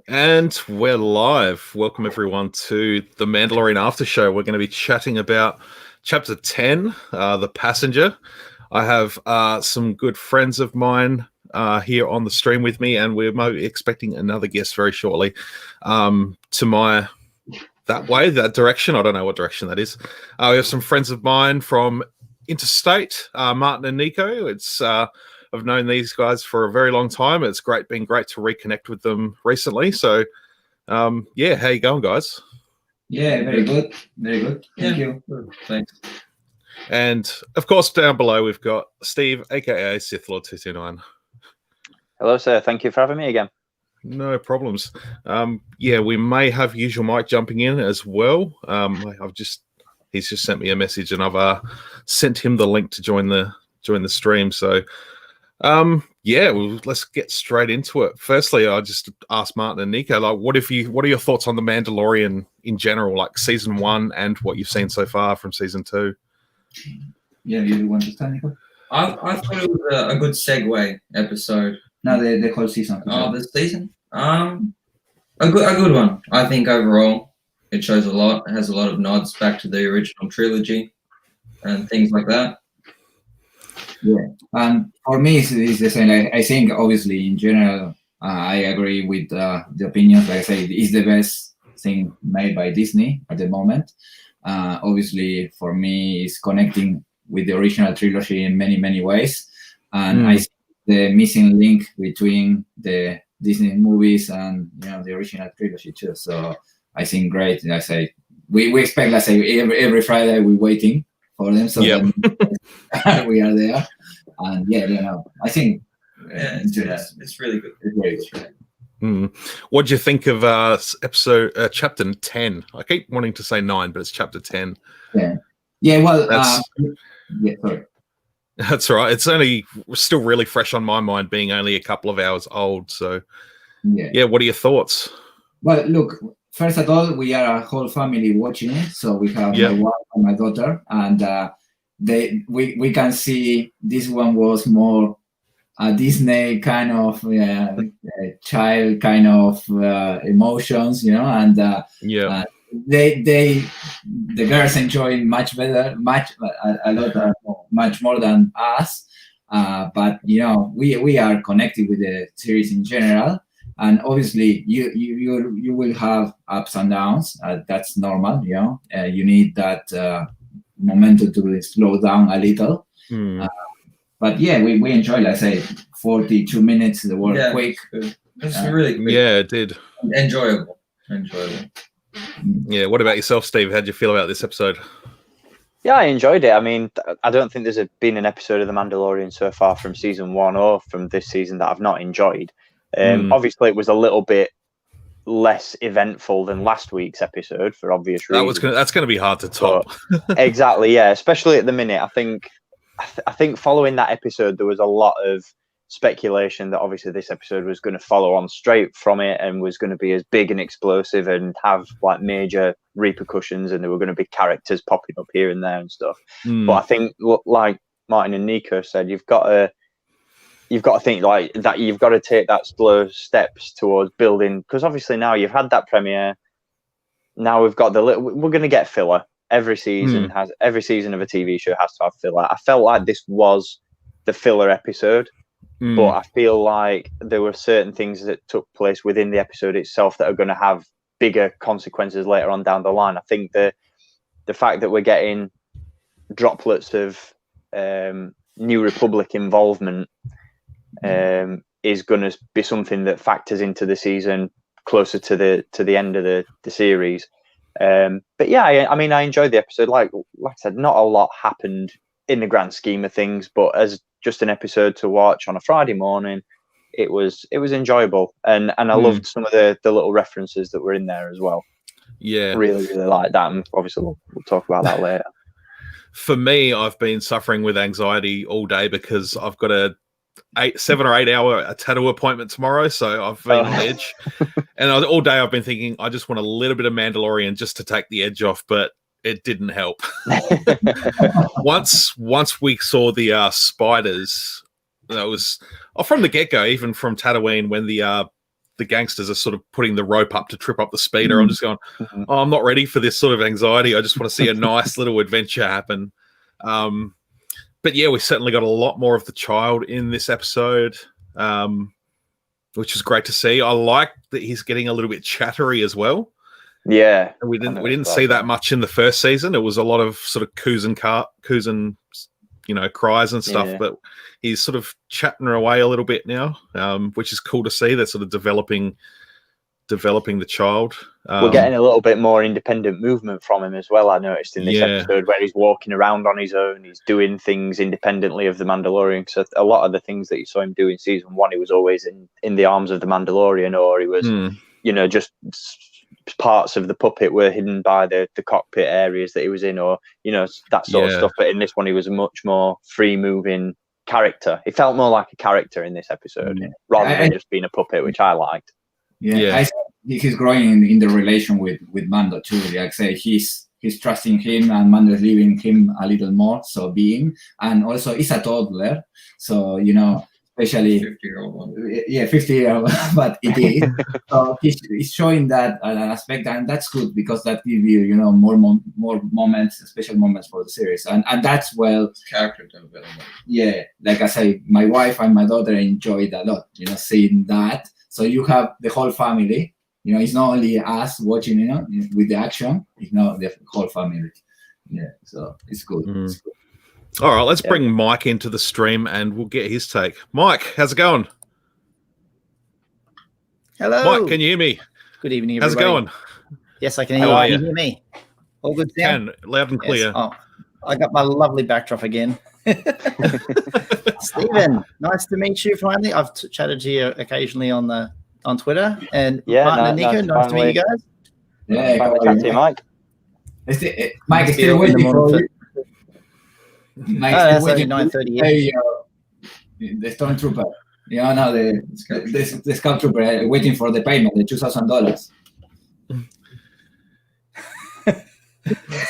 And we're live. Welcome everyone to the Mandalorian Aftershow. We're going to be chatting about Chapter 10, The Passenger. I have some good friends of mine here on the stream with me, and we're expecting another guest very shortly to that direction. I don't know what direction that is. We have some friends of mine from interstate, Martin and Nico. I've known these guys for a very long time. It's been great to reconnect with them recently. So, how you going, guys? Yeah, very good. Very good. Thank you. Thanks. And, of course, down below, we've got Steve, a.k.a. Sith Lord 229. Hello, sir. Thank you for having me again. No problems. We may have Usual Mike jumping in as well. He's just sent me a message, and I've sent him the link to join the stream. So, let's get straight into it. Firstly, I just asked Martin and Nico, what are your thoughts on the Mandalorian in general, like season 1 and what you've seen so far from season 2? Yeah, you want to start, Nico? I thought it was a good segue episode. No, the whole season. Oh, the season? A good one. I think overall it shows a lot. It has a lot of nods back to the original trilogy and things like that. Yeah, and for me, it's the same. I think, obviously, in general, I agree with the opinions. Like I say, it's the best thing made by Disney at the moment. Obviously, for me, it's connecting with the original trilogy in many, many ways. And I see the missing link between the Disney movies and the original trilogy too. So I think great. Like I say, we expect, let's say, every Friday we're waiting for them, so we are there, and I think it's really good. It's very good. What do you think of chapter 10? I keep wanting to say 9, but it's chapter 10. Yeah. Well, sorry. That's right. It's still really fresh on my mind, being only a couple of hours old. So, what are your thoughts? Well, look. First of all, we are a whole family watching it. So we have my wife and my daughter, and we can see this one was more a Disney kind of child kind of emotions, and the girls enjoy much more than us. But we are connected with the series in general. And obviously, you will have ups and downs. That's normal. You need that momentum to slow down a little. But we enjoyed. Like I say, 42 minutes. The word quick. It's really quick. Yeah, it did. Enjoyable. Yeah. What about yourself, Steve? How did you feel about this episode? Yeah, I enjoyed it. I mean, I don't think there's been an episode of The Mandalorian so far from season 1 or from this season that I've not enjoyed. Obviously, it was a little bit less eventful than last week's episode for obvious reasons. That's going to be hard to top. Exactly, yeah. Especially at the minute, I think following that episode, there was a lot of speculation that obviously this episode was going to follow on straight from it and was going to be as big and explosive and have like major repercussions, and there were going to be characters popping up here and there and stuff. But I think, like Martin and Nico said, you've got to think like that. You've got to take that slow steps towards building, because obviously now you've had that premiere. Now we've got we're going to get filler. Every season of a TV show has to have filler. I felt like this was the filler episode, but I feel like there were certain things that took place within the episode itself that are going to have bigger consequences later on down the line. I think the fact that we're getting droplets of New Republic involvement is going to be something that factors into the season closer to the end of the series. But I mean, I enjoyed the episode. Like I said, not a lot happened in the grand scheme of things, but as just an episode to watch on a Friday morning, it was enjoyable, and I loved some of the little references that were in there as well. Yeah, really like that, and obviously we'll talk about that later. For me, I've been suffering with anxiety all day because I've got a 7 or 8 hour tattoo appointment tomorrow, so I've been on edge. And all day I've been thinking I just want a little bit of Mandalorian just to take the edge off, but it didn't help. Once we saw the spiders, that was from the get-go, even from Tatooine, when the the gangsters are sort of putting the rope up to trip up the speeder. I'm just going, oh, I'm not ready for this sort of anxiety. I just want to see a nice little adventure happen. But yeah, we certainly got a lot more of the child in this episode, which is great to see. I like that he's getting a little bit chattery as well. Yeah, And we didn't see that much in the first season. It was a lot of sort of coos and cries and stuff. But he's sort of chatting away a little bit now, which is cool to see. They're sort of developing the child. We're getting a little bit more independent movement from him as well. I noticed in this episode where he's walking around on his own, he's doing things independently of the Mandalorian. So a lot of the things that you saw him do in season 1, he was always in the arms of the Mandalorian, or he was, just parts of the puppet were hidden by the cockpit areas that he was in, or that sort of stuff. But in this one, he was a much more free moving character. He felt more like a character in this episode rather than just being a puppet, which I liked. I think he's growing in the relation with Mando too. Like I say, he's trusting him, and Mando's leaving him a little more. So and also he's a toddler, so especially 50-year-old one. 50-year-old, but it is. So he's showing that aspect, and that's good because that gives you, more moments, special moments for the series, and that's Character development. Yeah, like I say, my wife and my daughter enjoyed a lot, seeing that. So you have the whole family. It's not only us watching, with the action. It's not the whole family. Yeah, so it's good. It's good. All right, let's bring Mike into the stream and we'll get his take. Mike, how's it going? Hello. Mike, can you hear me? Good evening, everybody. How's it going? Yes, I can hear you. Can you hear me? All good, Sam? Loud and clear. Yes. Oh, I got my lovely backdrop again. Stephen, nice to meet you finally. I've chatted to you occasionally on Twitter. And Martin and Nico, nice to meet you guys. Yeah, chat to you, Mike. Mike is still waiting for you. That's only 9:30. The stormtrooper, now the scout trooper waiting for the payment, the $2,000.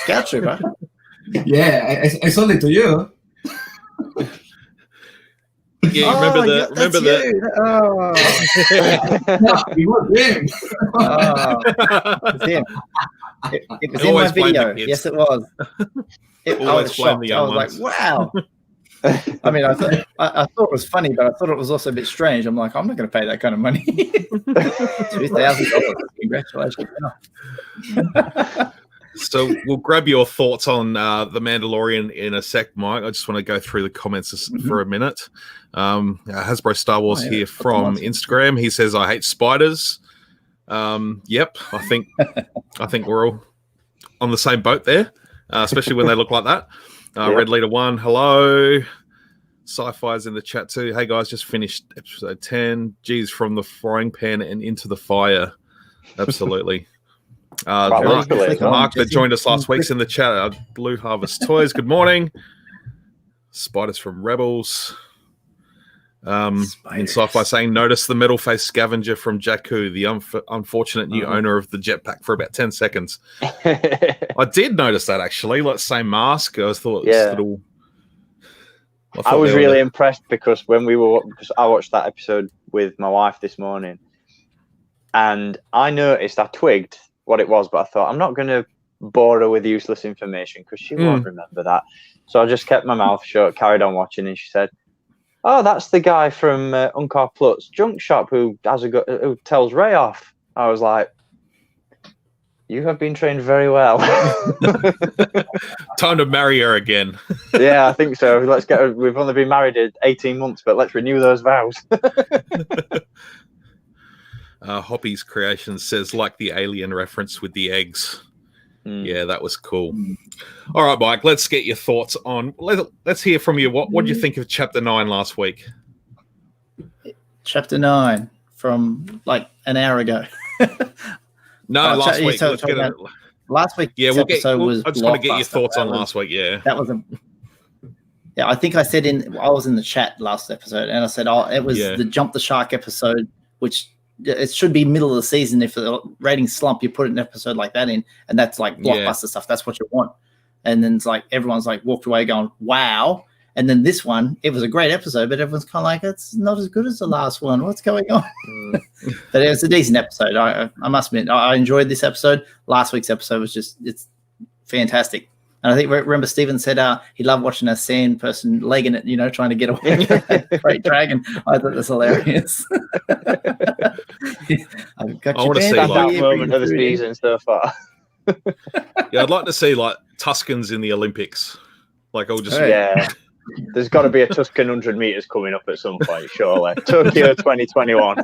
Scout trooper. Yeah, I sold it to you. Yeah, remember the. No, it was him. It's him. It was in my video. Yes, it was. I was shocked. I was like, wow. I mean, I thought it was funny, but I thought it was also a bit strange. I'm like, I'm not going to pay that kind of money. $2,000. Congratulations. So we'll grab your thoughts on The Mandalorian in a sec, Mike. I just want to go through the comments for a minute. Hasbro Star Wars here from Instagram. He says, I hate spiders. Yep, I think we're all on the same boat there, especially when they look like that. Red Leader 1, hello. Sci-Fi's in the chat too. Hey guys, just finished episode 10. Geez, from the frying pan and into the fire. Absolutely. Mark that joined us last week's in the chat. Blue Harvest Toys, good morning. Spiders from Rebels. In Sci-Fi saying, notice the metal face scavenger from Jakku, the unfortunate new owner of the jetpack, for about 10 seconds. I did notice that actually, like same mask. I thought it was little. I was really impressed because because I watched that episode with my wife this morning, and I twigged what it was, but I thought I'm not going to bore her with useless information because she won't remember that. So I just kept my mouth shut, carried on watching, and she said, "Oh, that's the guy from Unkar Plut's junk shop who tells Ray off." I was like, "You have been trained very well." Time to marry her again. Yeah, I think so. Let's get her. We've only been married 18 months, but let's renew those vows. Hoppy's Creations says, like the alien reference with the eggs. Yeah, that was cool. All right, Mike, let's get your thoughts on. Let's hear from you. What did you think of Chapter 9 last week? Chapter 9 from like an hour ago. No, last week. Last week's episode was. I just want to get your thoughts on last week. Yeah, that was I think I said I was in the chat last episode, and I said, it was the Jump the Shark episode, which it should be middle of the season. If the ratings slump, you put an episode like that in, and that's like blockbuster stuff. That's what you want. And then it's like everyone's like walked away going, "Wow!" And then this one, it was a great episode, but everyone's kind of like, it's not as good as the last one. What's going on? But it was a decent episode. I must admit, I enjoyed this episode. Last week's episode was it's fantastic. And I think, remember, Steven said he loved watching a sand person legging it, trying to get away from a great dragon. I thought that's hilarious. I've got I want to see that moment of the season so far. Yeah, I'd like to see like Tuscans in the Olympics. Like, I'll just There's got to be a Tuscan 100 meters coming up at some point, surely. Tokyo 2021.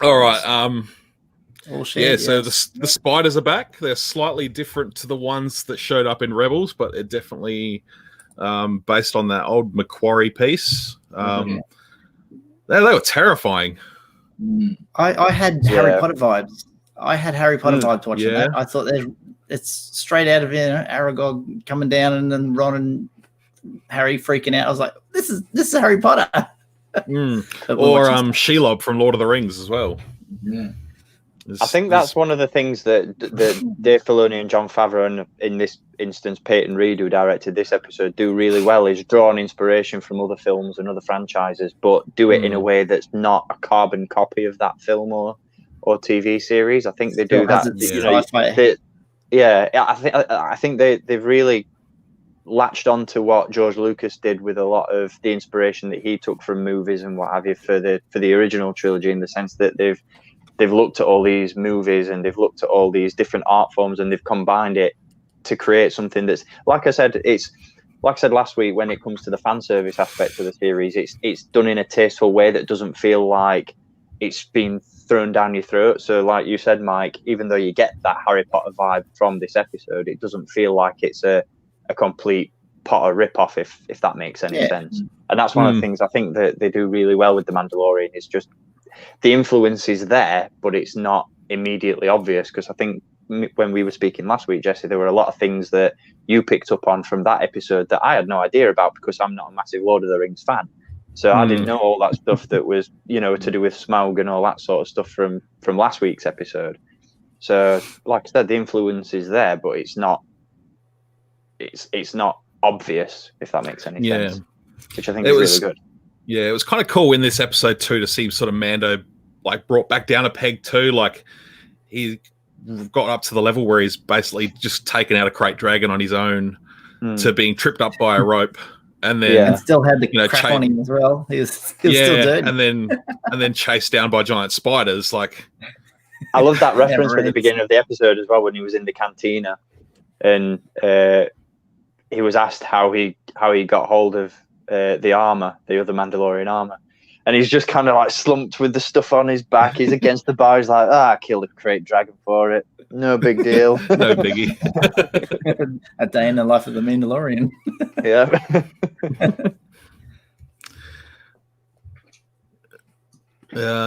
All right. So the spiders are back. They're slightly different to the ones that showed up in Rebels, but they're definitely based on that old Macquarie piece. They were terrifying. I had Harry Potter vibes. I had Harry Potter vibes watching that. I thought it's straight out of Aragog coming down and then Ron and Harry freaking out. I was like, this is Harry Potter. Or Shelob from Lord of the Rings as well. Yeah. I think that's one of the things that Dave Filoni and Jon Favreau, and in this instance Peyton Reed, who directed this episode, do really well, is draw on inspiration from other films and other franchises, but do it in a way that's not a carbon copy of that film or TV series. I think they do that. I think they've really latched on to what George Lucas did with a lot of the inspiration that he took from movies and what have you for the original trilogy, in the sense that they've looked at all these movies and they've looked at all these different art forms and they've combined it to create something that's, like I said last week, when it comes to the fan service aspect of the series, it's done in a tasteful way that doesn't feel like it's been thrown down your throat. So like you said, Mike, even though you get that Harry Potter vibe from this episode, it doesn't feel like it's a complete Potter rip-off, if that makes any sense. And that's one of the things I think that they do really well with The Mandalorian, is just the influence is there, but it's not immediately obvious. Because I think when we were speaking last week, Jesse, there were a lot of things that you picked up on from that episode that I had no idea about, because I'm not a massive Lord of the Rings fan. So I didn't know all that stuff that was, to do with Smaug and all that sort of stuff from last week's episode. So, like I said, the influence is there, but it's not obvious, if that makes any sense. Which I think is really good. Yeah, it was kind of cool in this episode too to see sort of Mando like brought back down a peg too. Like he got up to the level where he's basically just taken out a crate dragon on his own to being tripped up by a rope, and then and still had the crap on him as well. He was still dirty. and then chased down by giant spiders. Like, I love that reference at the beginning of the episode as well, when he was in the cantina and he was asked how he got hold of the armor, the other Mandalorian armor, and he's just kind of like slumped with the stuff on his back. He's against the bar. He's like, I killed a crate dragon for it. No big deal. No biggie. A day in the life of the Mandalorian. Yeah.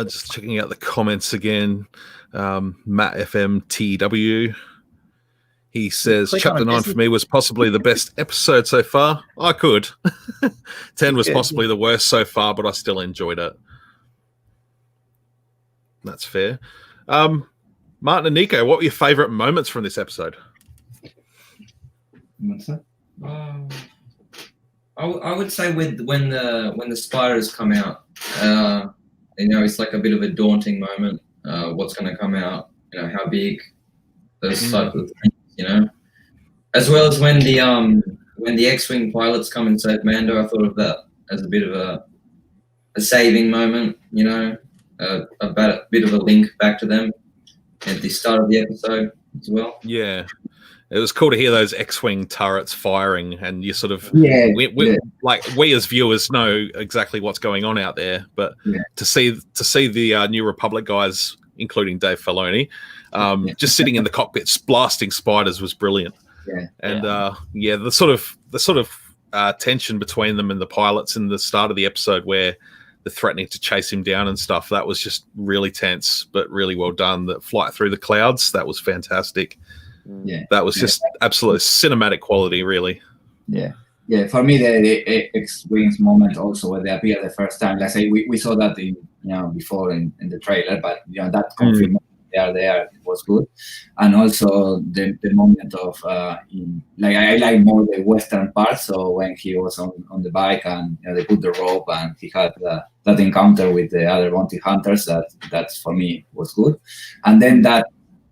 Just checking out the comments again. Matt FMTW. He says, Chapter 9 for me was possibly the best episode so far. I could. 10 was possibly the worst so far, but I still enjoyed it. That's fair. Martin and Nico, what were your favourite moments from this episode? I would say when the spiders come out, it's like a bit of a daunting moment. What's going to come out? How big those type of things. As well as when the X-Wing pilots come and save Mando, I thought of that as a bit of a saving moment, a bit of a link back to them at the start of the episode as well. Yeah, it was cool to hear those X-Wing turrets firing, and you sort of we as viewers know exactly what's going on out there, but to see the New Republic guys, including Dave Filoni, just sitting in the cockpits blasting spiders was brilliant. The sort of tension between them and the pilots in the start of the episode, where they're threatening to chase him down and stuff, that was just really tense, but really well done. The flight through the clouds, that was fantastic. That was just absolute cinematic quality, really. For me, the X-Wings moment also, where they appear the first time, let's say we saw that before in the trailer, but that confirmed they are there was good, and also the moment of I like more the western part. So when he was on the bike and they put the rope and he had that encounter with the other bounty hunters, that's for me was good, and then that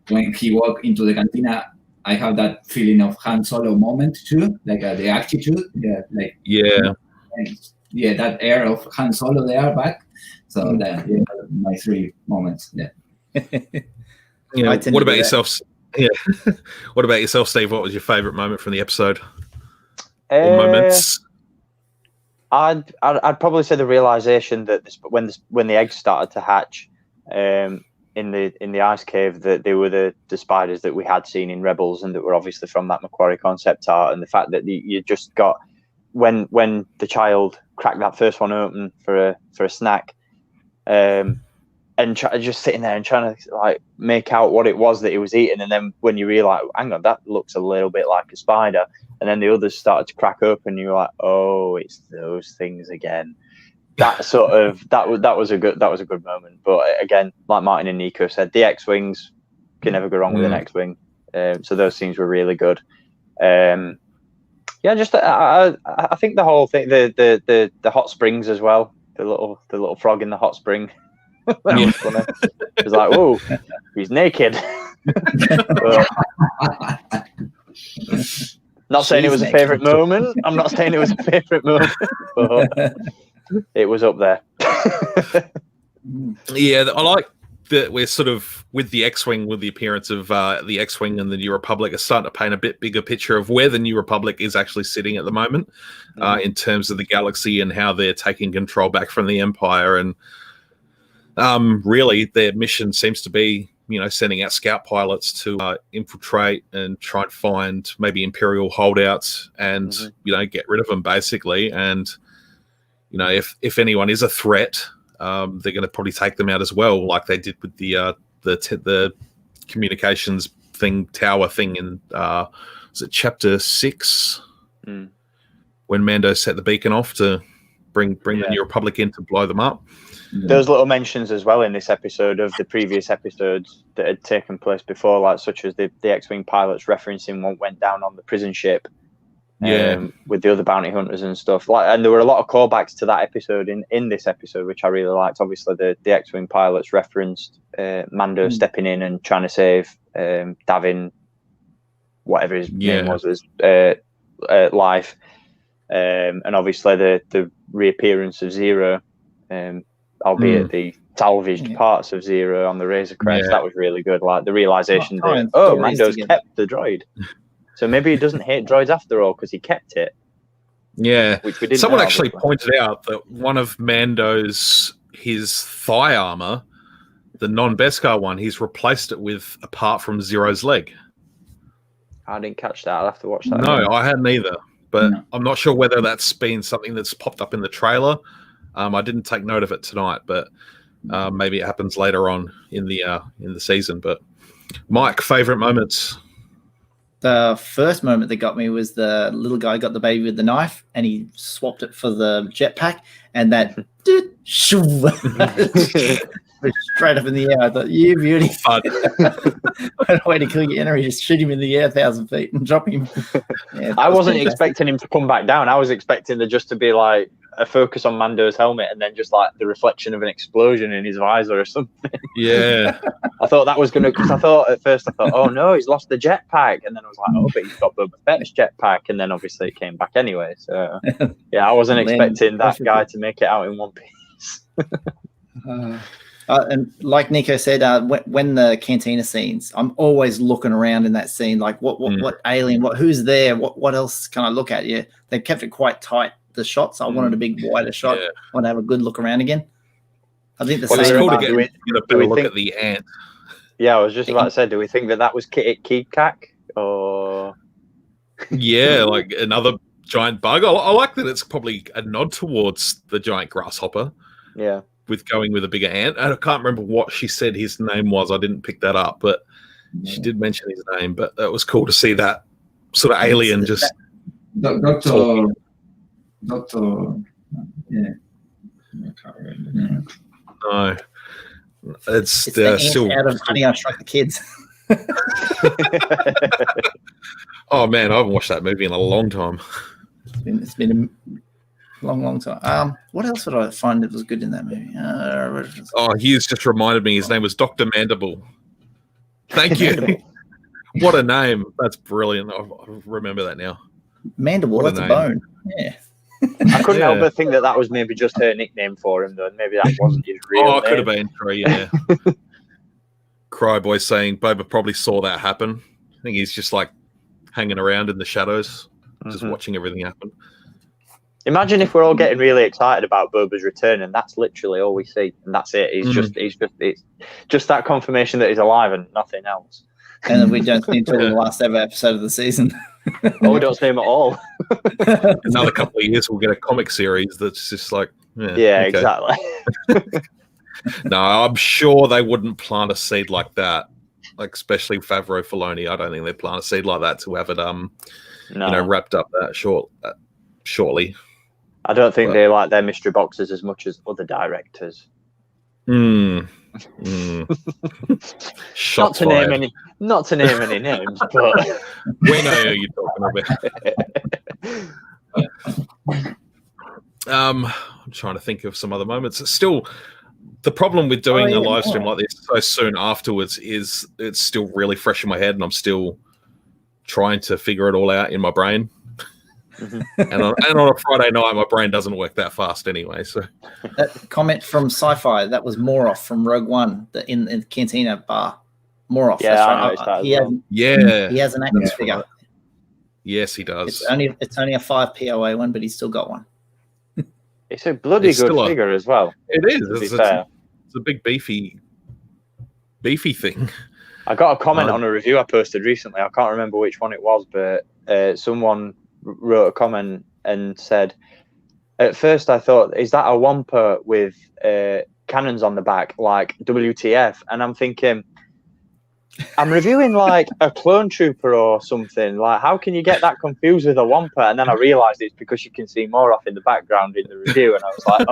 when he walked into the cantina, I have that feeling of Han Solo moment too, like the attitude, that air of Han Solo there back. So that my 3 moments. Yeah. What about yourself? Yeah. What about yourself, Steve? What was your favorite moment from the episode? Or moments? I'd probably say the realization that when the eggs started to hatch in the ice cave, that they were the spiders that we had seen in Rebels and that were obviously from that Macquarie concept art, and the fact that you just got when the child cracked that first one open for a snack, and just sitting there and trying to like make out what it was that he was eating, and then when you realize, hang on, that looks a little bit like a spider, and then the others started to crack open, and you're like, oh, it's those things again. That sort of that was a good moment. But again, like Martin and Nico said, the X-wings can never go wrong with an X-wing. So those scenes were really good. Just I think the whole thing, the hot springs as well, the little frog in the hot spring. That was funny. It was like, whoa, he's naked. Not saying it was a favorite moment. I'm not saying it was a favorite moment, but it was up there. Yeah, I like that we're sort of with the X-Wing, with the appearance of the X-Wing and the New Republic, are starting to paint a bit bigger picture of where the New Republic is actually sitting at the moment in terms of the galaxy and how they're taking control back from the Empire. And really, their mission seems to be, sending out scout pilots to infiltrate and try and find maybe Imperial holdouts and, get rid of them, basically. And, if anyone is a threat, they're going to probably take them out as well, like they did with the communications tower thing in was it Chapter 6 when Mando set the beacon off to bring the New Republic in to blow them up. Those little mentions as well in this episode of the previous episodes that had taken place before, like such as the X-Wing pilots referencing what went down on the prison ship. With the other bounty hunters and stuff, and there were a lot of callbacks to that episode in this episode, which I really liked. Obviously, the X-Wing pilots referenced Mando stepping in and trying to save Davin, whatever his name was, life, and obviously the reappearance of Zero, albeit the salvaged parts of Zero on the Razor Crest. That was really good. Like the realization that Mando's kept the droid. So maybe he doesn't hate droids after all because he kept it. Yeah. Which we didn't Someone know, actually obviously. pointed out that one of Mando's, his thigh armor, the non-Beskar one, he's replaced it with a part from Zero's leg. I didn't catch that. I'll have to watch that. No, again. I hadn't either. But I'm not sure whether that's been something that's popped up in the trailer. I didn't take note of it tonight, but maybe it happens later on in the season. But Mike, favorite moments? The first moment that got me was the little guy got the baby with the knife and he swapped it for the jetpack, and that straight up in the air. I thought, you beauty. What a way to kill your enemy, just shoot him in the air 1,000 feet and drop him. Yeah, I wasn't expecting him to come back down. I was expecting there just to be like a focus on Mando's helmet and then just like the reflection of an explosion in his visor or something. Yeah. I thought that was going to, because at first I thought, oh no, he's lost the jetpack. And then I was like, oh, but he's got Boba Fett's jetpack. And then obviously it came back anyway. So yeah, I wasn't expecting that guy to make it out in one piece. And like Nico said, when the cantina scenes, I'm always looking around in that scene, like what alien, who's there, what else can I look at? Yeah, they kept it quite tight, the shots. I wanted a big wider shot. I want to have a good look around again. I think it's cool to get a better look at the ant. Yeah, I was just about to say, do we think that was Keepkak or? Yeah, like another giant bug. I like that it's probably a nod towards the giant grasshopper. Yeah. With going with a bigger ant. I can't remember what she said his name was. I didn't pick that up, but she did mention his name. But it was cool to see that sort of alien just. Doctor. Yeah. I can't remember. No. It's still out of Honey, I Shrunk the Kids. Oh man, I haven't watched that movie in a long time. It's been a long time. What else would I find that was good in that movie? Hughes just reminded me his name was Dr. Mandible. Thank you. What a name. That's brilliant. I remember that now. Mandible, that's a bone. Yeah. I couldn't help but think that was maybe just her nickname for him, though. Maybe that wasn't his real name. It could have been. Yeah. Cryboy saying Boba probably saw that happen. I think he's just like hanging around in the shadows, just watching everything happen. Imagine if we're all getting really excited about Boba's return, and that's literally all we see, and that's it. It's just that confirmation that he's alive and nothing else. And then we don't see until the last ever episode of the season. We don't see him at all. Another couple of years, we'll get a comic series that's just like, exactly. No, I'm sure they wouldn't plant a seed like that, like especially Favreau Filoni. I don't think they'd plant a seed like that to have it, wrapped up that shortly. I don't think they like their mystery boxes as much as other directors. Not to name any names, but we know who you're talking about. I'm trying to think of some other moments. Still, the problem with doing a live stream like this so soon afterwards is it's still really fresh in my head, and I'm still trying to figure it all out in my brain. And on a Friday night, my brain doesn't work that fast anyway. So that comment from Sci-Fi, that was Moroff from Rogue One, in the Cantina bar. Moroff. Yeah, that's right. He has an action figure. Yes, he does. It's only a 5 POA one, but he's still got one. It's a bloody good figure as well. It is. It's a big beefy thing. I got a comment on a review I posted recently. I can't remember which one it was, but someone wrote a comment and said, at first I thought, is that a Wampa with cannons on the back, like WTF? And I'm thinking, I'm reviewing like a clone trooper or something. Like, how can you get that confused with a Wampa? And then I realized it's because you can see more off in the background in the review. And I was like,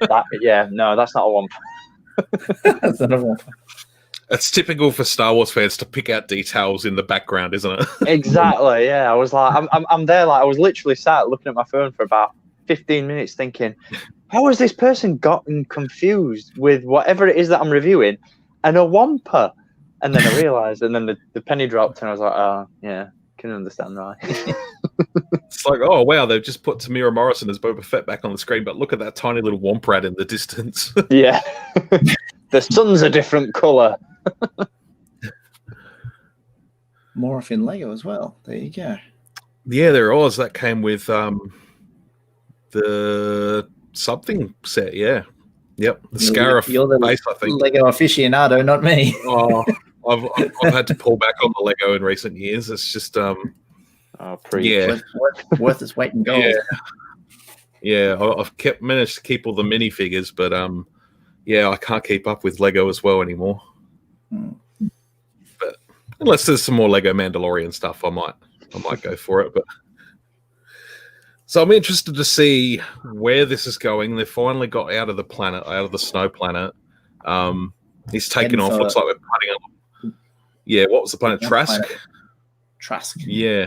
that's not a Wampa. That's not a Wampa. It's typical for Star Wars fans to pick out details in the background, isn't it? Exactly. Yeah, I was like, I'm there. Like, I was literally sat looking at my phone for about 15 minutes, thinking, how has this person gotten confused with whatever it is that I'm reviewing and a Wampa? And then I realized, and then the penny dropped, and I was like, oh yeah, can understand that. It's like, oh wow, they've just put Tamira Morrison as Boba Fett back on the screen, but look at that tiny little Womp in the distance. Yeah, the sun's a different color. More off in Lego as well. There you go. Yeah, there was. That came with the something set. Yeah, yep. The Scarif base, I think. Lego aficionado, not me. Oh, I've had to pull back on the Lego in recent years. It's just worth its weight in gold. Yeah, I've managed to keep all the minifigures, but I can't keep up with Lego as well anymore. But unless there's some more Lego Mandalorian stuff, I might go for it. But so I'm interested to see where this is going. They finally got out of the snow planet. He's taken off. Looks like we're planning on. Yeah, what was the planet? Trask. Yeah,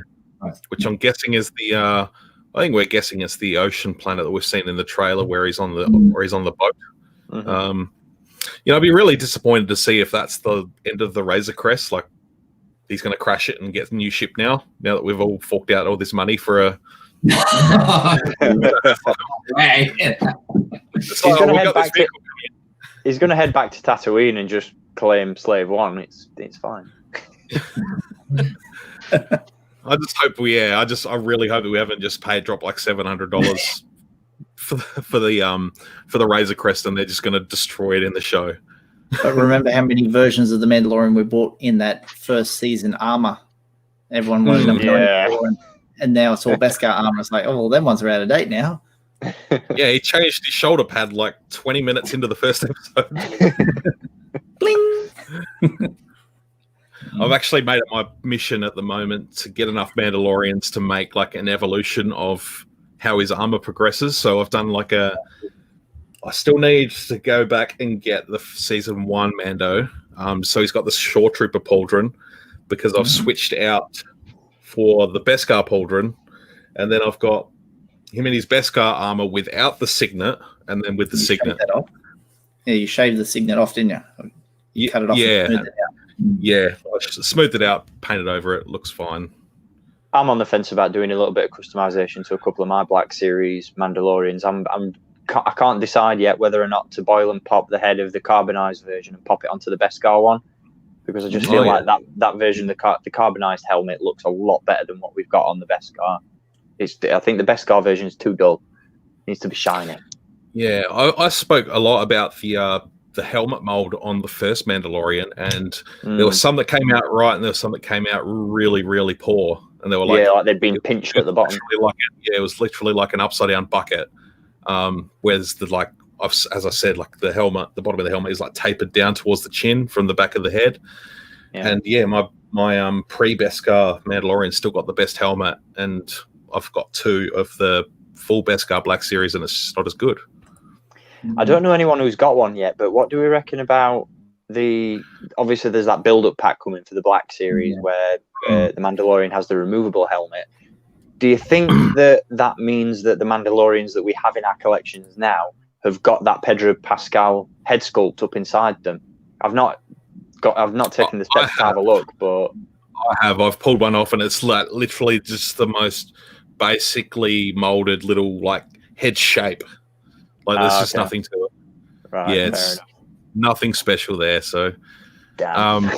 which I'm guessing is the. I think we're guessing it's the ocean planet that we've seen in the trailer where he's on the boat. Mm-hmm. I'd be really disappointed to see if that's the end of the Razor Crest. Like, he's going to crash it and get a new ship now that we've all forked out all this money for a. He's going to head back to Tatooine and just claim Slave One. It's fine. I just hope I really hope that we haven't just drop like $700 for the Razor Crest, and they're just going to destroy it in the show. But remember how many versions of the Mandalorian we bought in that first season armor? Everyone wanted them, and now it's all Beskar armor. It's like, oh well, them ones are out of date now. Yeah, he changed his shoulder pad like 20 minutes into the first episode. Bling. I've actually made it my mission at the moment to get enough Mandalorians to make like an evolution of how his armor progresses. So I've done like I still need to go back and get the season 1 Mando. So he's got the Shore Trooper pauldron because I've switched out for the Beskar pauldron, and then I've got him in his Beskar armor without the signet, and then with the signet. That off? Yeah, you shaved the signet off, didn't you? You cut it off. Yeah, and smoothed it out. yeah. I smoothed it out, painted over it. Looks fine. I'm on the fence about doing a little bit of customization to a couple of my Black Series Mandalorians. I can't decide yet whether or not to boil and pop the head of the carbonized version and pop it onto the Beskar one, because I just feel like that version, the carbonized helmet, looks a lot better than what we've got on the Beskar. I think the Beskar version is too dull. It needs to be shiny. Yeah, I spoke a lot about the helmet mold on the first Mandalorian, and there were some that came out right, and there were some that came out really, really poor. And they were like they'd been pinched at the bottom. It was literally like an upside down bucket. Whereas as I said, like the helmet, the bottom of the helmet is like tapered down towards the chin from the back of the head. Yeah. And my pre-Beskar Mandalorian still got the best helmet, and I've got 2 of the full Beskar Black Series, and it's just not as good. I don't know anyone who's got one yet, but what do we reckon about obviously there's that build-up pack coming for the Black Series where the Mandalorian has the removable helmet. Do you think that means that the Mandalorians that we have in our collections now have got that Pedro Pascal head sculpt up inside them? I've not taken the steps to have a look, but I've pulled one off, and it's like literally just the most basically molded little like head shape. Like there's just nothing to it. Right, yeah, it's nothing special there. So, damn.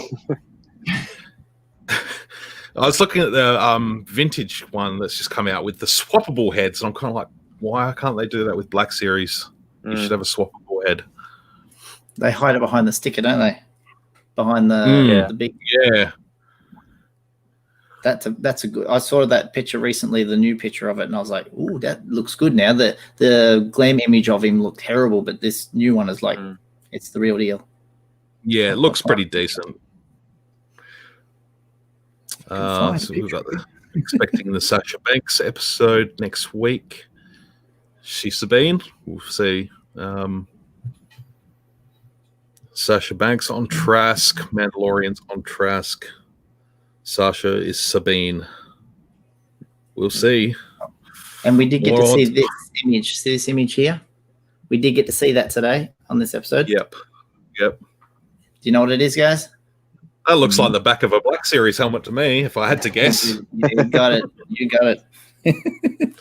I was looking at the vintage one that's just come out with the swappable heads, and I'm kind of like, why can't they do that with Black Series? You should have a swappable head. They hide it behind the sticker, don't they? Behind the big. Yeah. That's a good. I saw that picture recently, the new picture of it, and I was like, "Ooh, that looks good." Now the glam image of him looked terrible, but this new one is like, it's the real deal. Yeah, it looks pretty decent. So we've got expecting the Sasha Banks episode next week. She's Sabine. We'll see. Sasha Banks on Trask. Mandalorian's on Trask. Sasha is Sabine. We'll see. And we did get to see this image. See this image here? We did get to see that today on this episode. Yep. Do you know what it is, guys? That looks like the back of a Black Series helmet to me, if I had to guess. You got it. You got it.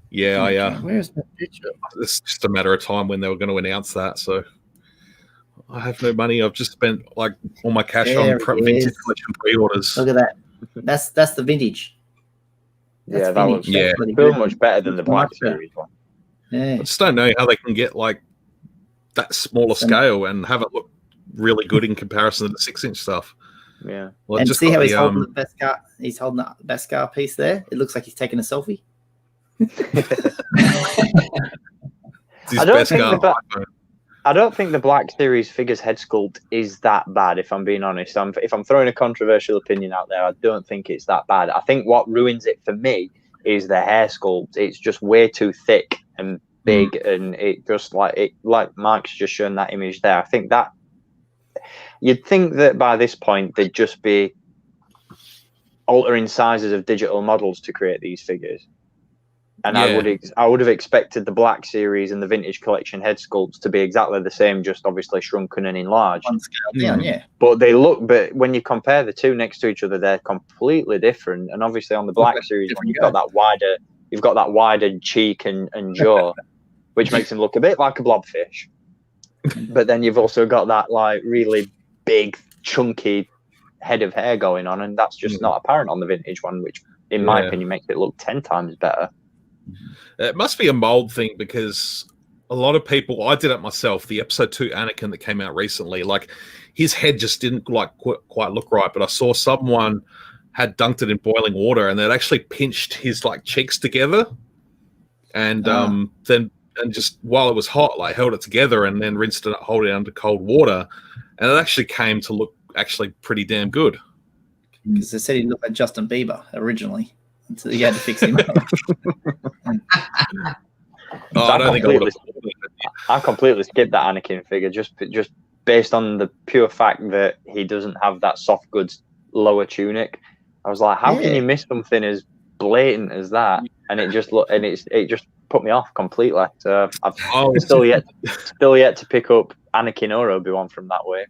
Yeah, where's that picture? It's just a matter of time when they were going to announce that. So I have no money. I've just spent like all my cash on vintage collection pre-orders. Look at that. That's the vintage. That looks so much better than the Black Series one. Yeah. I just don't know how they can get like that smaller scale and have it look really good in comparison to the 6-inch stuff. Yeah. Well, and see how he's holding the Beskar. He's holding the Beskar piece there. It looks like he's taking a selfie. I don't think the Black Series figures head sculpt is that bad, if I'm being honest. If I'm throwing a controversial opinion out there, I don't think it's that bad. I think what ruins it for me is the hair sculpt. It's just way too thick and big, and it just like Mike's just shown that image there. I think that you'd think that by this point they'd just be altering sizes of digital models to create these figures. And I would have expected the Black Series and the Vintage Collection head sculpts to be exactly the same, just obviously shrunken and enlarged. On scale down, yeah. But when you compare the two next to each other, they're completely different. And obviously on the Black Series, you've got that wider cheek and jaw, which makes him look a bit like a blobfish. But then you've also got that like really big, chunky head of hair going on, and that's just not apparent on the Vintage one, which in my opinion makes it look 10 times better. It must be a mold thing, because a lot of people, I did it myself, the episode 2 Anakin that came out recently, like his head just didn't like quite look right, but I saw someone had dunked it in boiling water and they'd actually pinched his like cheeks together and then just while it was hot, like held it together and then rinsed it, hold it under cold water, and it actually came to look actually pretty damn good. Because they said he looked like Justin Bieber originally. So you had to fix him up. Oh, So I don't think I would have. I completely skipped that Anakin figure just based on the pure fact that he doesn't have that soft goods lower tunic. I was like, how can you miss something as blatant as that? And it just it just put me off completely. So I've still yet to pick up Anakin or Obi-Wan from that way.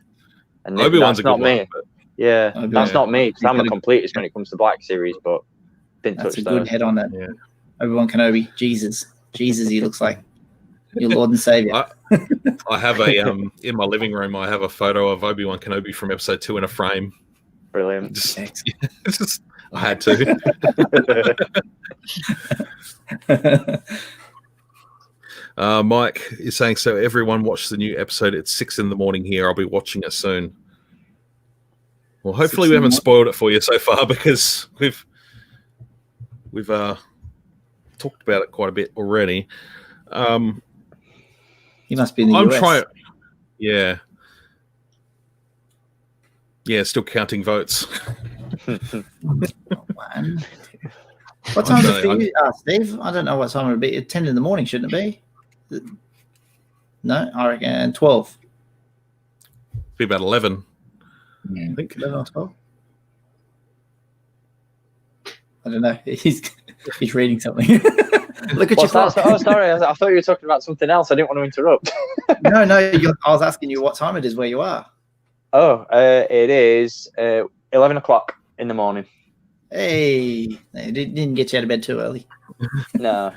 And Obi-Wan's that's not me. One, but... Yeah, that's not me. Because I'm a completist when it comes to Black Series, but didn't touch That's a those. good head on that. Yeah. Obi-Wan Kenobi, Jesus, he looks like your Lord and Savior. I have a in my living room. I have a photo of Obi-Wan Kenobi from Episode 2 in a frame. Brilliant. I had to. Mike is saying, so everyone watch the new episode. It's 6 a.m. here. I'll be watching it soon. Well, hopefully we haven't spoiled it for you so far, because we've talked about it quite a bit already. He must be in the US. Yeah, still counting votes. What time is it for you, Steve? I don't know what time it would be. 10 in the morning, shouldn't it be? No, I reckon 12. Be about 11. Yeah. I think 11 or 12. I don't know. He's reading something. Look at your clock. Oh, sorry. I thought you were talking about something else. I didn't want to interrupt. No. I was asking you what time it is where you are. Oh, it is 11 o'clock in the morning. Hey, it didn't get you out of bed too early. No.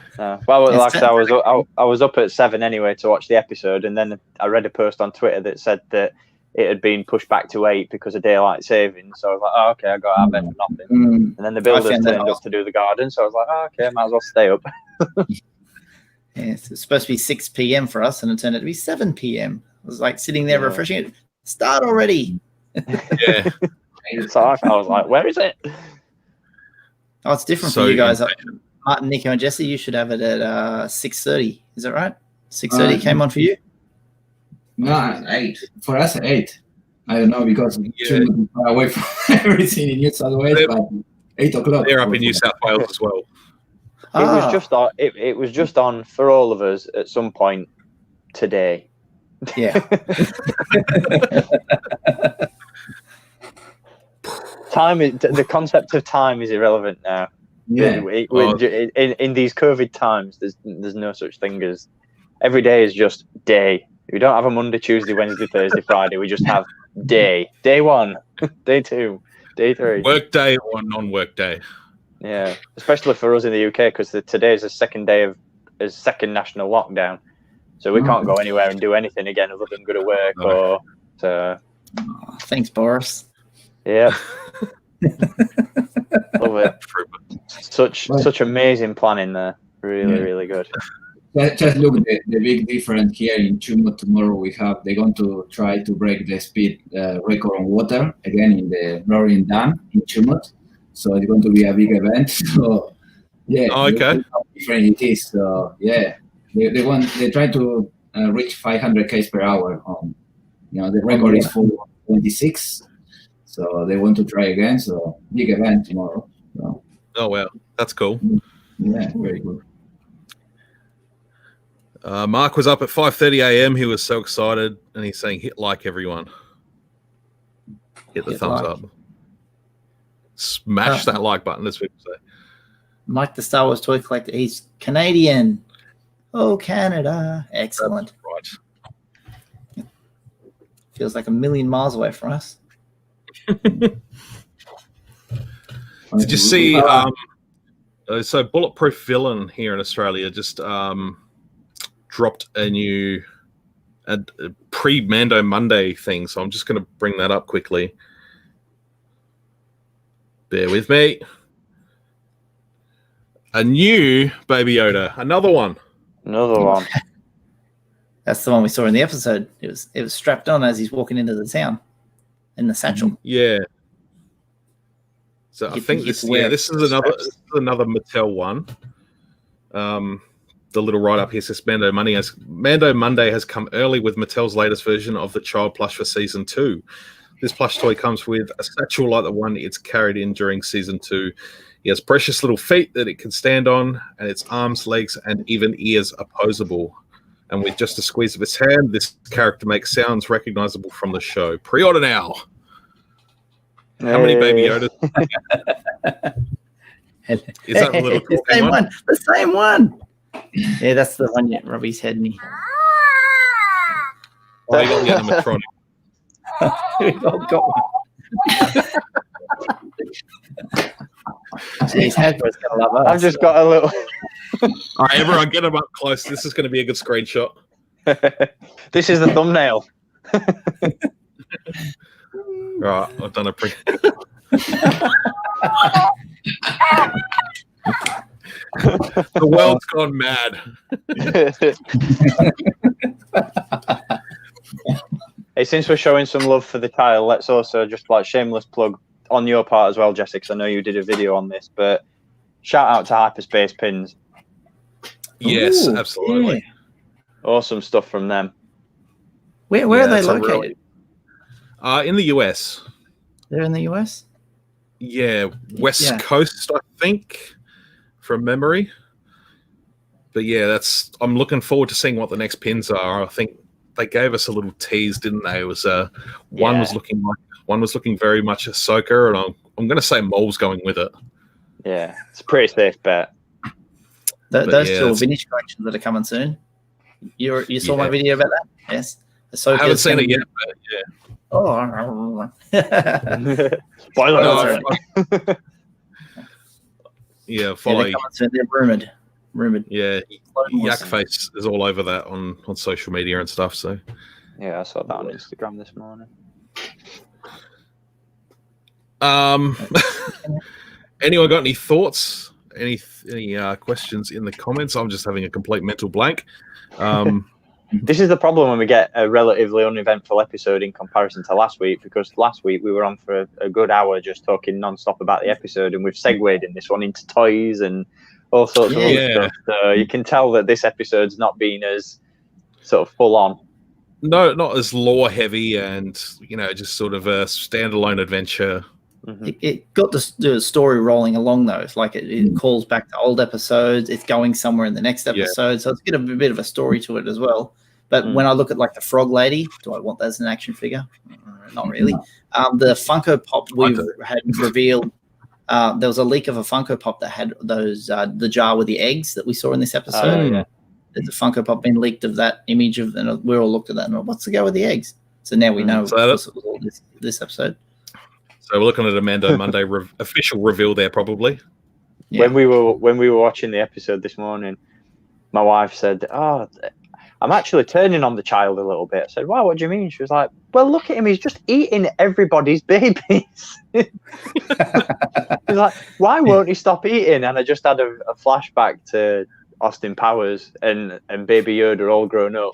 Well, like I said, I was up at 7 anyway to watch the episode, and then I read a post on Twitter that said that it had been pushed back to 8 because of daylight savings. So I was like, oh, okay, I got out of bed for nothing. And then the builders turned up to do the garden, so I was like, oh, okay, I might as well stay up. It's supposed to be 6 p.m. for us, and it turned out to be 7 p.m. I was like sitting there refreshing it. Start already. Yeah. So I was like, where is it? Oh, it's different for you guys. Martin, Nico, and Jesse, you should have it at 6:30. Is that right? 6:30 came on for you? No, 8. For us, 8. I don't know, because we're too far away from everything in New South Wales, but 8 o'clock. They're up in New South Wales as well. It was just on for all of us at some point today. Yeah. The concept of time is irrelevant now. Yeah. In these COVID times, there's no such thing as every day is just day. We don't have a Monday, Tuesday, Wednesday, Thursday, Friday. We just have day. Day 1, day 2, day 3. Work day or non-work day. Yeah, especially for us in the UK, because today is the second day of a second national lockdown, so we can't go anywhere and do anything again other than go to work thanks, Boris. Yeah. Love it. Such amazing planning there. Really good. Just look at the big difference here in Chumot. Tomorrow they're going to try to break the speed record on water again in the Roaring Dam in Chumot. So it's going to be a big event. So yeah, okay. How different it is. So yeah, they try to reach 500 km per hour. The record is 426. So they want to try again. So big event tomorrow. So. Oh wow, that's cool. Yeah, very good. Mark was up at 5:30 a.m. He was so excited, and he's saying, "Hit like, everyone! Hit the thumbs up, smash that like button." As people say. Mike, the Star Wars toy collector, he's Canadian. Oh, Canada! Excellent. That's right. Feels like a million miles away from us. Did you see? So Bulletproof Villain here in Australia just dropped a new pre-Mando Monday thing. So I'm just going to bring that up quickly. Bear with me. A new Baby Yoda. Another one. That's the one we saw in the episode. It was strapped on as he's walking into the town in the satchel. Yeah. So I think this is another Mattel one. The little write-up here says Mando Monday has come early with Mattel's latest version of the child plush for Season 2. This plush toy comes with a satchel like the one it's carried in during Season 2. He has precious little feet that it can stand on, and its arms, legs, and even ears are posable. And with just a squeeze of its hand, this character makes sounds recognizable from the show. Pre-order now. How many Baby Yodas? Is that the little the same one? The same one. Yeah, that's the one. Yeah, Robbie's head me. Oh, you got the animatronic. We've all got one. Jeez, Hasbro's gonna love us. I've just got a little. All right, everyone, get them up close. This is going to be a good screenshot. This is the thumbnail. Right, I've done a pre. The world's gone mad. Hey, since we're showing some love for the tile, let's also just like shameless plug on your part as well, Jessica, because I know you did a video on this, but shout out to Hyperspace Pins. Yes, Ooh, absolutely. Yeah. Awesome stuff from them. Where are they located? In the US. They're in the US? Yeah, West Coast, I think, from memory. But yeah, I'm looking forward to seeing what the next pins are. I think they gave us a little tease, didn't they? It was one was looking very much Ahsoka, and I'm going to say Mould's going with it. Yeah, it's a pretty safe bet. Those two vintage collections that are coming soon. You saw my video about that? Yes. I haven't seen it yet, but yeah. Oh, Spoiler alert. Yeah, follow. They're rumored. Yeah, Yak Face is all over that on social media and stuff. So yeah, I saw that on Instagram this morning. Anyone got any thoughts? Any questions in the comments? I'm just having a complete mental blank. This is the problem when we get a relatively uneventful episode in comparison to last week, because last week we were on for a good hour just talking non-stop about the episode, and we've segued in this one into toys and all sorts of other stuff. So you can tell that this episode's not been as sort of full on. No, not as lore heavy, and just sort of a standalone adventure. Mm-hmm. It got the story rolling along though. It's like it calls back to old episodes. It's going somewhere in the next episode, so it's got a bit of a story to it as well. But when I look at like the Frog Lady, do I want that as an action figure? Not really. The Funko Pop we had revealed. There was a leak of a Funko Pop that had those the jar with the eggs that we saw in this episode. There's a Funko Pop being leaked of that image of, and we all looked at that and what's the go with the eggs? So now we know it was all this episode. So we're looking at a Mando Monday official reveal there, probably. Yeah. When we were watching the episode this morning, my wife said, "Oh, I'm actually turning on the child a little bit." I said, "Wow, what do you mean?" She was like, "Well, look at him. He's just eating everybody's babies." She's like, "Why won't he stop eating?" And I just had a flashback to Austin Powers and Baby Yoda all grown up.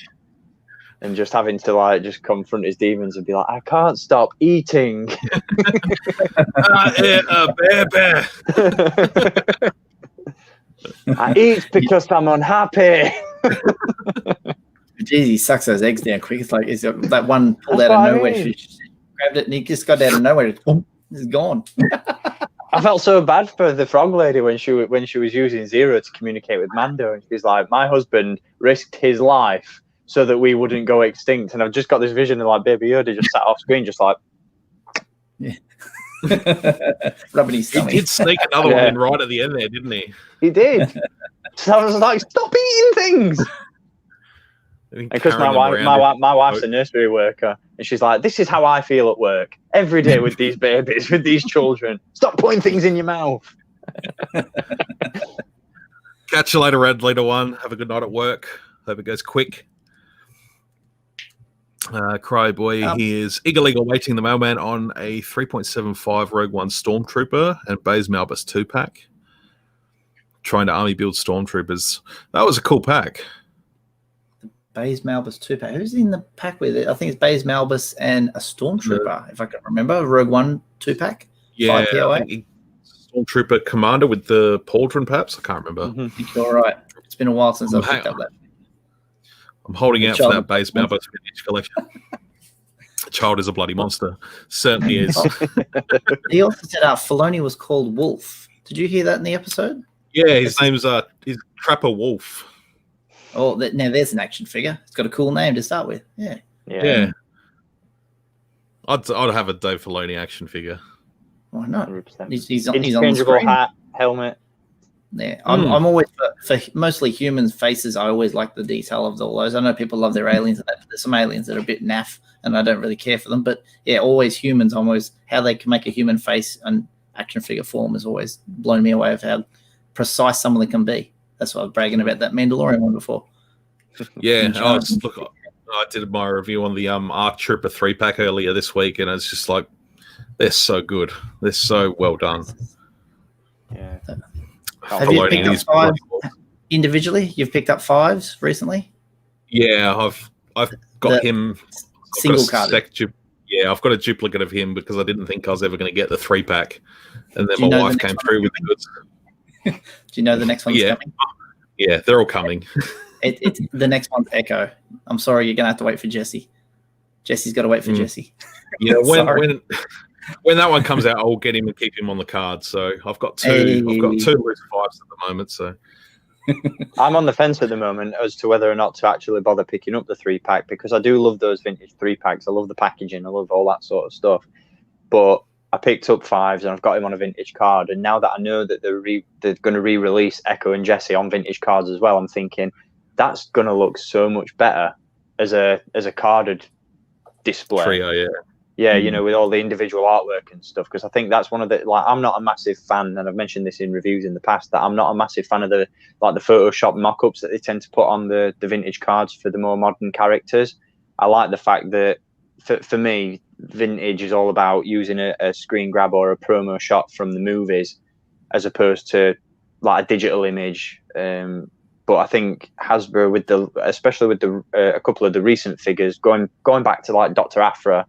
And just having to just confront his demons and be like, "I can't stop eating." I bear. I eat because I'm unhappy. Jeez, he sucks those eggs down quick. It's like that one pulled out of nowhere. She grabbed it and he just got out of nowhere. It's gone. I felt so bad for the Frog Lady when she was using Zero to communicate with Mando, and she's like, "My husband risked his life so that we wouldn't go extinct." And I've just got this vision of Baby Yoda just sat off screen, just like, rubbing his stomach. He did sneak another one in right at the end there, didn't he? He did. So I was like, "Stop eating things!" Because my wife's a nursery worker, and she's like, "This is how I feel at work every day with these babies, with these children. Stop putting things in your mouth." Catch you later, Red Leader One. Have a good night at work. Hope it goes quick. Cry Boy, he is eagerly awaiting the mailman on a 3.75 Rogue One Stormtrooper and Baze Malbus 2-pack. Trying to army build Stormtroopers. That was a cool pack. Baze Malbus 2-pack. Who's in the pack with it? I think it's Baze Malbus and a Stormtrooper, if I can remember. Rogue One 2-pack. Yeah, I think Stormtrooper Commander with the pauldron, perhaps. I can't remember. I think you're right. It's been a while since I've picked up that. I'm holding out for that Baze Malbus vintage collection. The child is a bloody monster. Certainly is. He also said Filoni was called Wolf Did you hear that in the episode? Yeah, his name's Trapper Wolf. Oh, now there's an action figure. It's got a cool name to start with. Yeah. I'd have a Dave Filoni action figure. Why not? 100%. He's on the Interchangeable screen. hat, helmet. Yeah, I'm always for mostly humans' faces. I always like the detail of all those. I know people love their aliens, and that, but there's some aliens that are a bit naff, and I don't really care for them. But yeah, always humans. Always how they can make a human face and action figure form has always blown me away of how precise some of them can be. That's why I was bragging about that Mandalorian one before. Yeah, I did my review on the ARC Trooper 3-pack earlier this week, and it's just like they're so good. They're so well done. Yeah. Have you picked up 5 individually? You've picked up 5s recently? Yeah, I've got him single card. I've got a duplicate of him because I didn't think I was ever going to get the 3-pack, and then my wife came through with the goods. Do you know the next one's coming? Yeah, they're all coming. It's the next one's Echo. I'm sorry, you're gonna have to wait for Jesse. Jesse's got to wait for Jesse. Yeah, when that one comes out, I'll get him and keep him on the card. So I've got two loose 5s at the moment. So I'm on the fence at the moment as to whether or not to actually bother picking up the 3-pack, because I do love those vintage 3-packs. I love the packaging. I love all that sort of stuff. But I picked up 5s and I've got him on a vintage card. And now that I know that they're going to re-release Echo and Jesse on vintage cards as well, I'm thinking that's going to look so much better as a carded display. Trio, yeah, you know, with all the individual artwork and stuff, because I think that's one of the, like, I'm not a massive fan, and I've mentioned this in reviews in the past, that I'm not a massive fan of the Photoshop mock-ups that they tend to put on the vintage cards for the more modern characters. I like the fact that for me, vintage is all about using a screen grab or a promo shot from the movies as opposed to like a digital image. But I think Hasbro, especially with a couple of the recent figures, going back to like Dr. Aphra,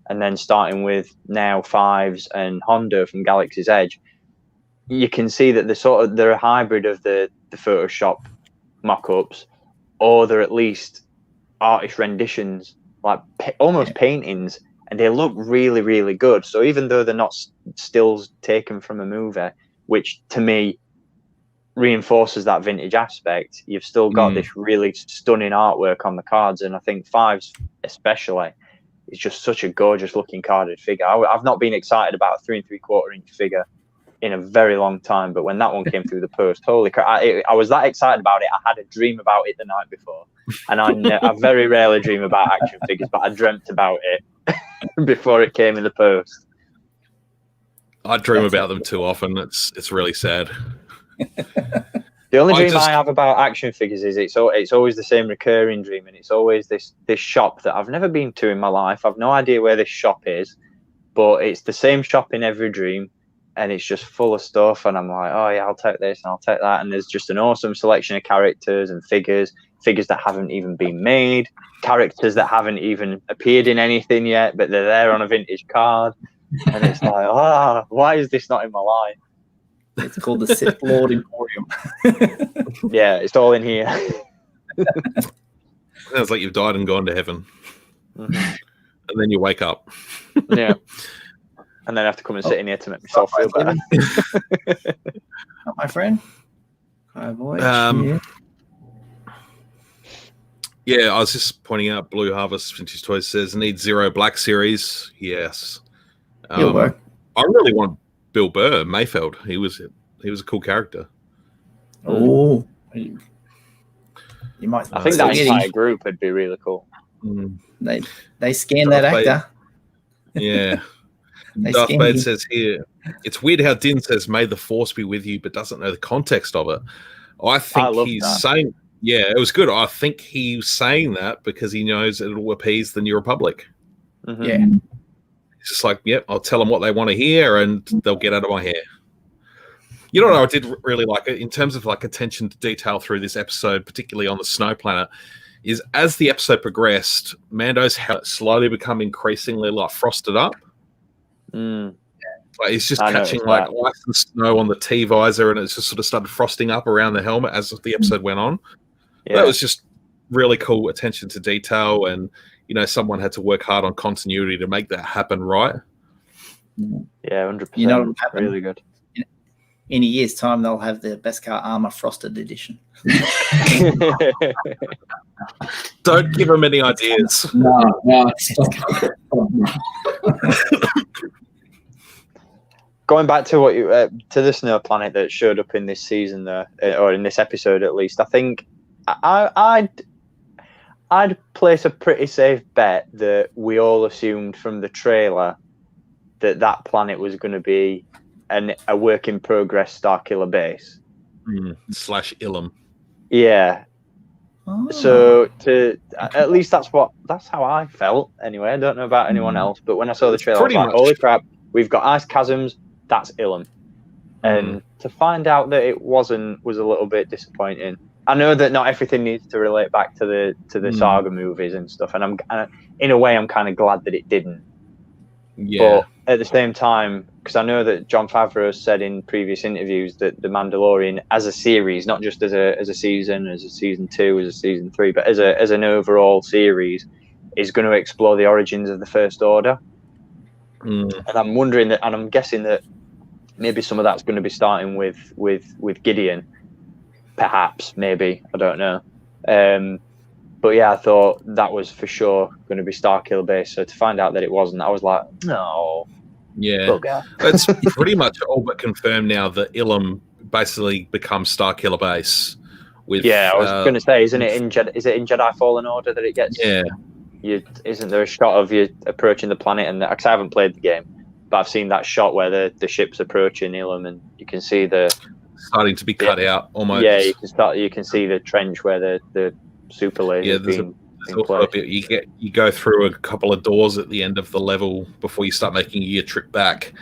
and then starting with now 5s and Hondo from Galaxy's Edge, you can see that they're a hybrid of the Photoshop mock-ups, or they're at least artist renditions, like almost paintings, and they look really, really good. So even though they're not stills taken from a movie, which to me reinforces that vintage aspect, you've still got this really stunning artwork on the cards. And I think 5s especially is just such a gorgeous looking carded figure. I've not been excited about a 3 3/4 inch figure in a very long time, but when that one came through the post, holy crap, I was that excited about it. I had a dream about it the night before, and I very rarely dream about action figures, but I dreamt about it before it came in the post. I dream about them too often. It's really sad. The only dream I have about action figures is it's always the same recurring dream, and it's always this shop that I've never been to in my life. I've no idea where this shop is, but it's the same shop in every dream, and it's just full of stuff. And I'm like, oh yeah, I'll take this and I'll take that. And there's just an awesome selection of characters and figures that haven't even been made, characters that haven't even appeared in anything yet, but they're there on a vintage card. And it's like, why is this not in my life? It's called the Sith Lord Emporium. Yeah, it's all in here. Sounds like you've died and gone to heaven. And then you wake up. Yeah. And then I have to come and sit in here to make myself feel better. Not my friend. Hi, boy. Yeah, I was just pointing out Blue Harvest Vintage Toys says need 0 Black Series. Yes. He'll work. I really want Bill Burr, Mayfeld. He was a cool character. Oh, you might. I think that entire group would be really cool. They scan that actor. Yeah. Darth Vader says here, it's weird how Din says, "May the Force be with you," but doesn't know the context of it. I think he's saying, yeah, it was good. I think he's saying that because he knows it'll appease the New Republic. Mm-hmm. Yeah. It's just like, yep, I'll tell them what they want to hear and they'll get out of my hair. You know what I did really like in terms of like attention to detail through this episode, particularly on the Snow Planet, is as the episode progressed, Mando's hair slowly become increasingly like frosted up. Like he's just catching like ice and snow on the T-visor, and it's just sort of started frosting up around the helmet as the episode went on. Yeah. That was just really cool attention to detail, and you know, someone had to work hard on continuity to make that happen right. Yeah, 100%. You know what happened? Really good. You in a year's time they'll have the Beskar Armor Frosted Edition. Don't give them any ideas. No. Going back to what you to the snow planet that showed up in this season, though, or in this episode at least, I think I'd place a pretty safe bet that we all assumed from the trailer that planet was going to be a work in progress Starkiller base / Ilum. Yeah. Oh. So at least that's how I felt anyway. I don't know about anyone else, but when I saw the trailer, I was like, holy crap, we've got ice chasms. That's Ilum. And to find out that it wasn't was a little bit disappointing. I know that not everything needs to relate back to the saga movies and stuff, and in a way I'm kind of glad that it didn't. Yeah. But at the same time, because I know that Jon Favreau said in previous interviews that the Mandalorian as a series, not just as a season, as a season 2, as a season 3, but as an overall series, is going to explore the origins of the First Order. And I'm wondering that, and I'm guessing that maybe some of that's going to be starting with Gideon, perhaps, maybe, I don't know. But yeah, I thought that was for sure going to be Starkiller base. So to find out that it wasn't, I was like, no. Yeah, it's pretty much all but confirmed now that Ilum basically becomes Starkiller base. I was going to say, isn't it in Jedi Fallen Order that it gets? Yeah. Isn't there a shot of you approaching the planet? And because I haven't played the game, but I've seen that shot where the ship's approaching Ilum, and you can see the starting to be cut out almost. Yeah, you can see the trench where the super laser being placed. You go through a couple of doors at the end of the level before you start making your trip back,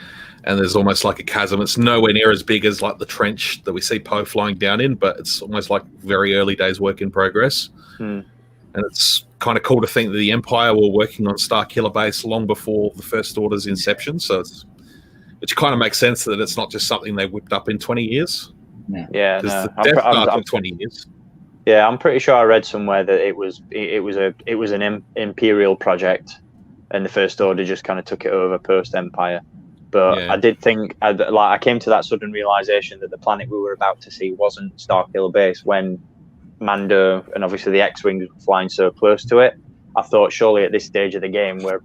and there's almost like a chasm. It's nowhere near as big as like the trench that we see Poe flying down in, but it's almost like very early days work in progress. And it's kind of cool to think that the Empire were working on Starkiller base long before the First Order's inception. So which kind of makes sense that it's not just something they whipped up in 20 years. Yeah, no. The Death Star took 20 years. Yeah, I'm pretty sure I read somewhere that it was an Imperial project, and the First Order just kind of took it over post Empire. But I did think, I came to that sudden realization that the planet we were about to see wasn't Starkiller base when Mando and obviously the X-Wings were flying so close to it. I thought surely at this stage of the game, we're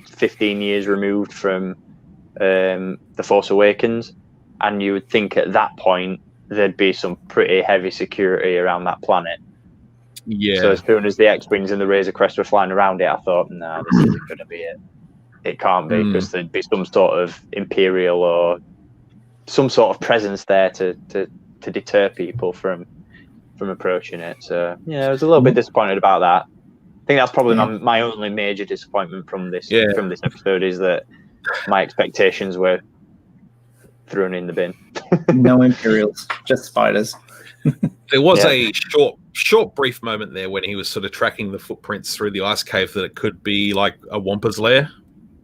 15 years removed from The Force Awakens, and you would think at that point there'd be some pretty heavy security around that planet. Yeah. So as soon as the X-Wings and the Razor Crest were flying around it, I thought, no, this isn't going to be it. It can't be, because there'd be some sort of Imperial or some sort of presence there to deter people from approaching it. So yeah, I was a little bit disappointed about that. I think that's probably my only major disappointment from this episode, is that my expectations were thrown in the bin. No Imperials, just spiders. There was a short brief moment there when he was sort of tracking the footprints through the ice cave that it could be like a Wampa's lair.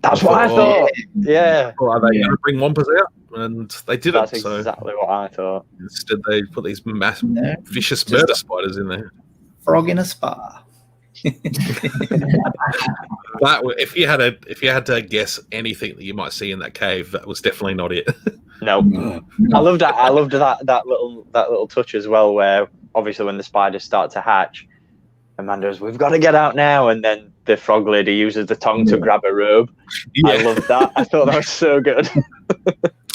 That's what I thought. Yeah. Well, are they going to bring Wampas out? And they didn't. That's exactly what I thought. Instead, they put these massive, vicious murder spiders in there. Frog in a spa. That if you had to guess anything that you might see in that cave, that was definitely not it. No. I loved that little touch as well, where obviously when the spiders start to hatch, Amanda's, we've got to get out now, and then the frog lady uses the tongue to grab a robe. Yeah. I loved that. I thought that was so good.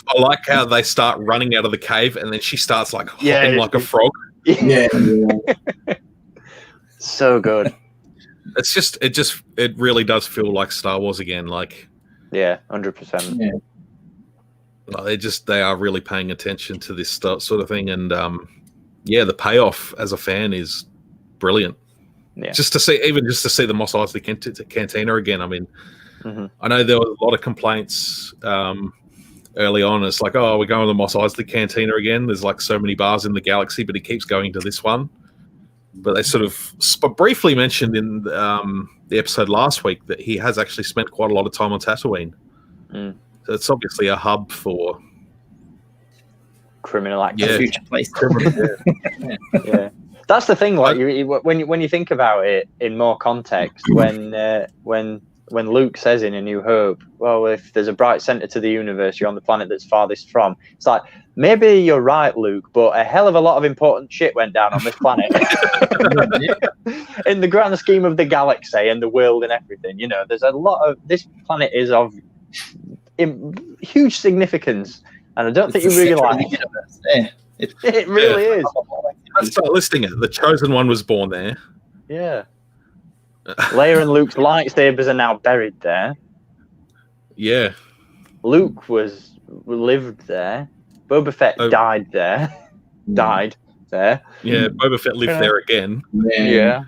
I like how they start running out of the cave, and then she starts like hopping like a frog. Yeah. So good. It really does feel like Star Wars again. Like, 100%. Yeah. They are really paying attention to this sort of thing, and the payoff as a fan is brilliant. Yeah. Just to see the Mos Eisley Cantina again. I mean, I know there was a lot of complaints early on. It's like, oh, we're going to the Mos Eisley Cantina again. There's like so many bars in the galaxy, but he keeps going to this one. But they sort of briefly mentioned in the episode last week that he has actually spent quite a lot of time on Tatooine. So it's obviously a hub for criminal activity. Future place. Yeah. That's the thing. Like when you think about it in more context, when when Luke says in A New Hope, well, if there's a bright center to the universe, you're on the planet that's farthest from. It's like, maybe you're right, Luke, but a hell of a lot of important shit went down on this planet. In the grand scheme of the galaxy and the world and everything, you know, there's a lot of, this planet is of huge significance, and I don't think you realise. Yeah, it really is. Let's start listing it. The Chosen One was born there. Yeah. Leia and Luke's lightsabers are now buried there. Yeah. Luke lived there. Boba Fett died there. Died there. Yeah, Boba Fett lived there again. Yeah.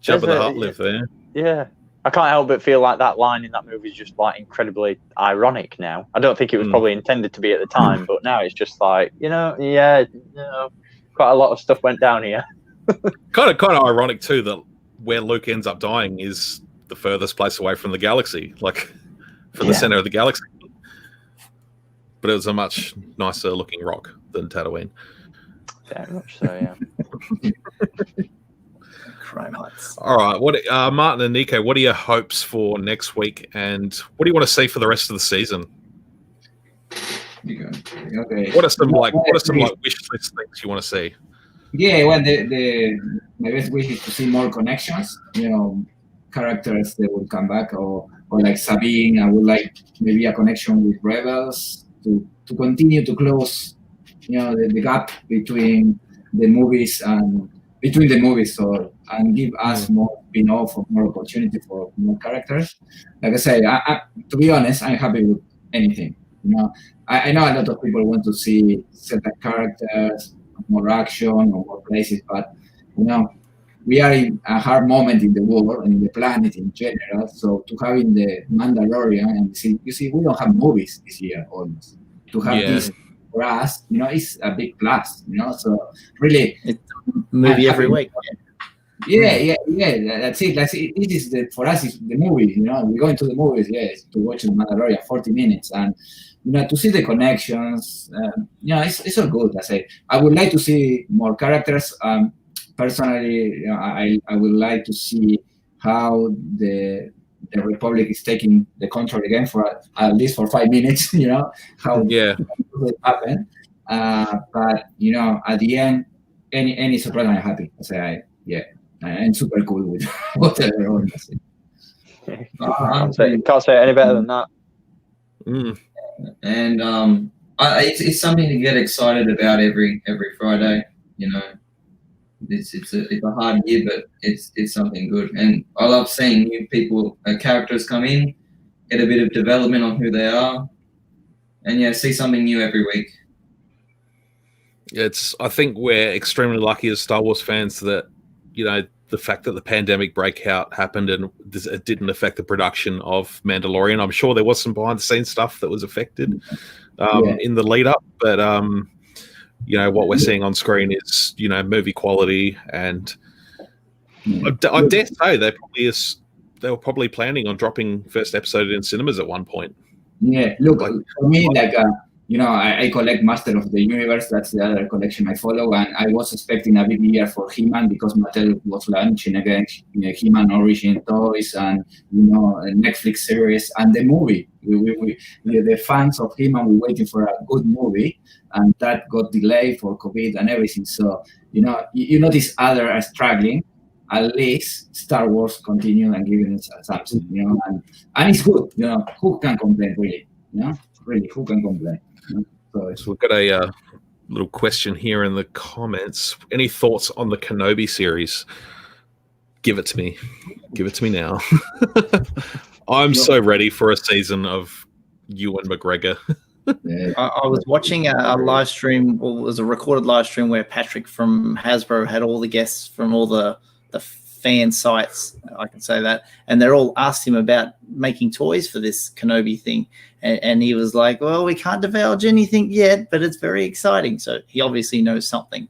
Jabba the Hutt lived there. Yeah. I can't help but feel like that line in that movie is just like incredibly ironic now. I don't think it was probably intended to be at the time, but now it's just like, quite a lot of stuff went down here. kind of ironic too that where Luke ends up dying is the furthest place away from the galaxy, like from the center of the galaxy. But it was a much nicer looking rock than Tatooine. Very much so, yeah. Crime Heights. All right, Martin and Nico, what are your hopes for next week, and what do you want to see for the rest of the season? Okay. What are some wish list things you want to see? Yeah, well, my best wish is to see more connections. Characters that will come back, or like Sabine. I would like maybe a connection with Rebels to continue to close, the gap between the movies and and give us more spin-off or more opportunity for more characters. Like I say, I to be honest, I'm happy with anything. I know a lot of people want to see certain characters, more action or more places, but we are in a hard moment in the world and in the planet in general. So to having the Mandalorian and you see, we don't have movies this year almost. To have this for us, it's a big plus. So really, it's a movie every week. Yeah. That's it. It is for us. It's the movie. We go into the movies, to watch the Mandalorian 40 minutes and. To see the connections, it's all good. I would like to see more characters. Personally, I would like to see how the Republic is taking the control again for at least for 5 minutes. How it happen. But at the end, any surprise, I'm happy. I'm super cool with whatever. Can't say it any better than that. And it's something to get excited about every Friday. It's a hard year, but it's something good. And I love seeing new people, characters come in, get a bit of development on who they are, and see something new every week. I think we're extremely lucky as Star Wars fans that the fact that the pandemic breakout happened and it didn't affect the production of Mandalorian. I'm sure there was some behind the scenes stuff that was affected in the lead up, but what we're seeing on screen is movie quality, and I dare say they were probably planning on dropping first episode in cinemas at one point. Yeah, look, for me, I collect Master of the Universe. That's the other collection I follow, and I was expecting a big year for He-Man because Mattel was launching again He-Man Origin toys and a Netflix series and the movie. The fans of He-Man were waiting for a good movie, and that got delayed for COVID and everything. So you notice others are struggling. At least Star Wars continue and giving us something, and it's good. Who can complain really? Really, who can complain? So we've got a little question here in the comments. Any thoughts on the Kenobi series? Give it to me. Give it to me now. I'm so ready for a season of Ewan McGregor. I was watching a live stream, or it was a recorded live stream where Patrick from Hasbro had all the guests from all the fan sites, I can say that, and they're all asked him about making toys for this Kenobi thing, and he was like, well, we can't divulge anything yet, but it's very exciting. So he obviously knows something.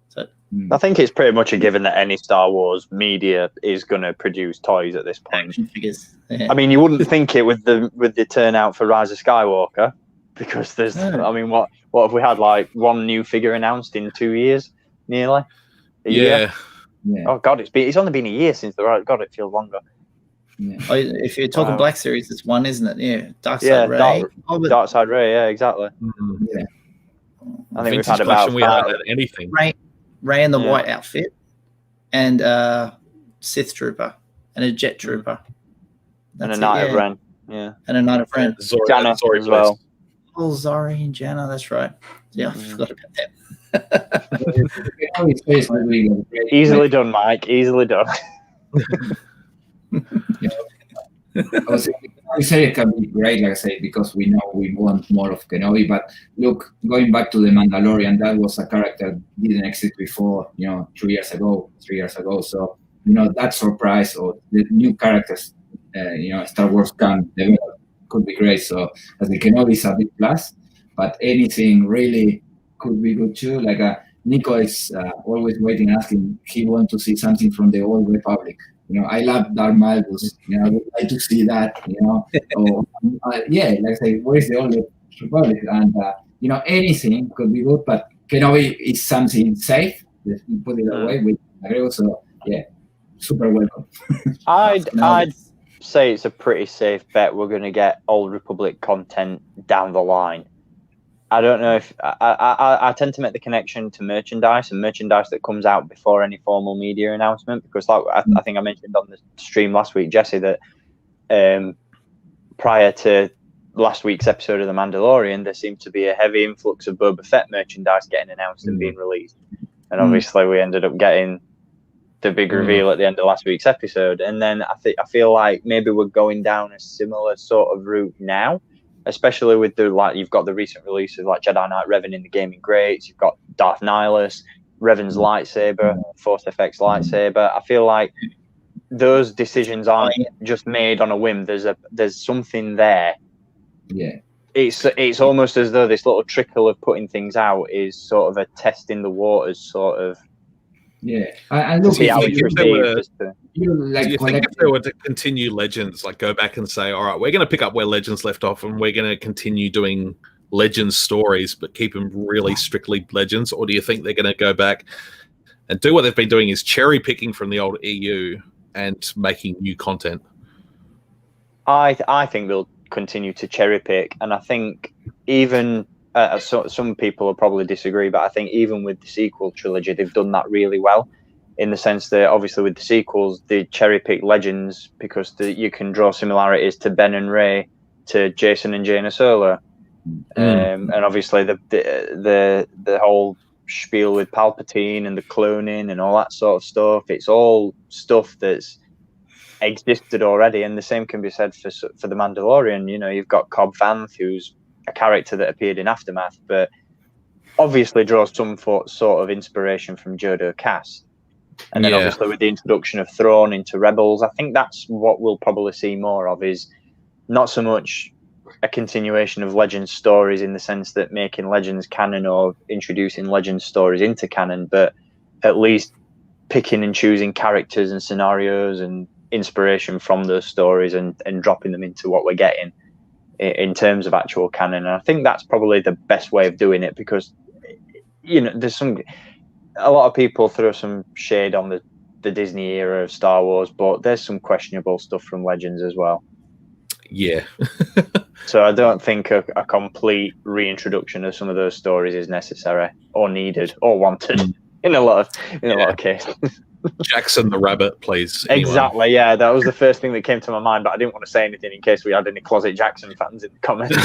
So I think it's pretty much a given that any Star Wars media is going to produce toys at this point. Action figures. Yeah. I mean, you wouldn't think it with the turnout for Rise of Skywalker, because there's I mean, what have we had, like one new figure announced in 2 years nearly? A year? Yeah. Oh God, it's only been a year since the God, it feels longer. Yeah. If you're talking Black Series, it's one, isn't it? Yeah, Dark Side Yeah, Ray. Dark Side Ray. Yeah, exactly. Yeah. I think we've had about we haven't had anything. Ray in the white outfit, and Sith Trooper, and a Jet Trooper, and a Knight of Ren. Yeah, and a Knight of Ren. Janna as well. Oh, Zori and Janna, that's right. Yeah, I forgot about that. Easily done, Mike. Easily done. I say it can be great, like I say, because we know we want more of Kenobi. But look, going back to the Mandalorian, that was a character that didn't exist before, 3 years ago. So, that surprise or the new characters, Star Wars can develop could be great. So, as the Kenobi is a big plus, but anything really could be good too. Like Nico is always waiting, asking, he wants to see something from the Old Republic. I love Darth Malgus. I would like to see that. Or, like I say, where's the Old Republic? And anything could be good, but Kenobi is something safe. Let's put it away with Agrego. So yeah, super welcome. I'd say it's a pretty safe bet we're going to get Old Republic content down the line. I don't know if I tend to make the connection to merchandise that comes out before any formal media announcement, because like I think I mentioned on the stream last week, Jesse, that prior to last week's episode of The Mandalorian, there seemed to be a heavy influx of Boba Fett merchandise getting announced and being released, and obviously we ended up getting the big reveal at the end of last week's episode. And then I feel like maybe we're going down a similar sort of route now, especially with you've got the recent release of like Jedi Knight Revan in the gaming greats, you've got Darth Nihilus, Revan's lightsaber, Force FX lightsaber. I feel like those decisions aren't just made on a whim. There's something there. Yeah. It's almost as though this little trickle of putting things out is sort of a test in the waters, sort of. Yeah, and look, do you think if they were to continue Legends, like go back and say, all right, we're going to pick up where Legends left off and we're going to continue doing Legends stories, but keep them really strictly Legends? Or do you think they're going to go back and do what they've been doing, is cherry picking from the old EU and making new content? I think they'll continue to cherry pick, and I think even some people will probably disagree, but I think even with the sequel trilogy, they've done that really well, in the sense that obviously with the sequels, they cherry pick Legends because you can draw similarities to Ben and Rey, to Jason and Jaina Solo, and obviously the whole spiel with Palpatine and the cloning and all that sort of stuff. It's all stuff that's existed already, and the same can be said for the Mandalorian. You've got Cobb Vanth, who's a character that appeared in Aftermath, but obviously draws some sort of inspiration from Jodo Cass. And then obviously with the introduction of Thrawn into Rebels, I think that's what we'll probably see more of, is not so much a continuation of Legends stories in the sense that making Legends canon or introducing Legends stories into canon, but at least picking and choosing characters and scenarios and inspiration from those stories and dropping them into what we're getting in terms of actual canon. And I think that's probably the best way of doing it, because there's a lot of people throw some shade on the Disney era of Star Wars, but there's some questionable stuff from Legends as well. Yeah. So I don't think a complete reintroduction of some of those stories is necessary or needed or wanted in a lot of cases. Jackson the Rabbit, please. Anyone. Exactly, yeah. That was the first thing that came to my mind, but I didn't want to say anything in case we had any closet Jackson fans in the comments.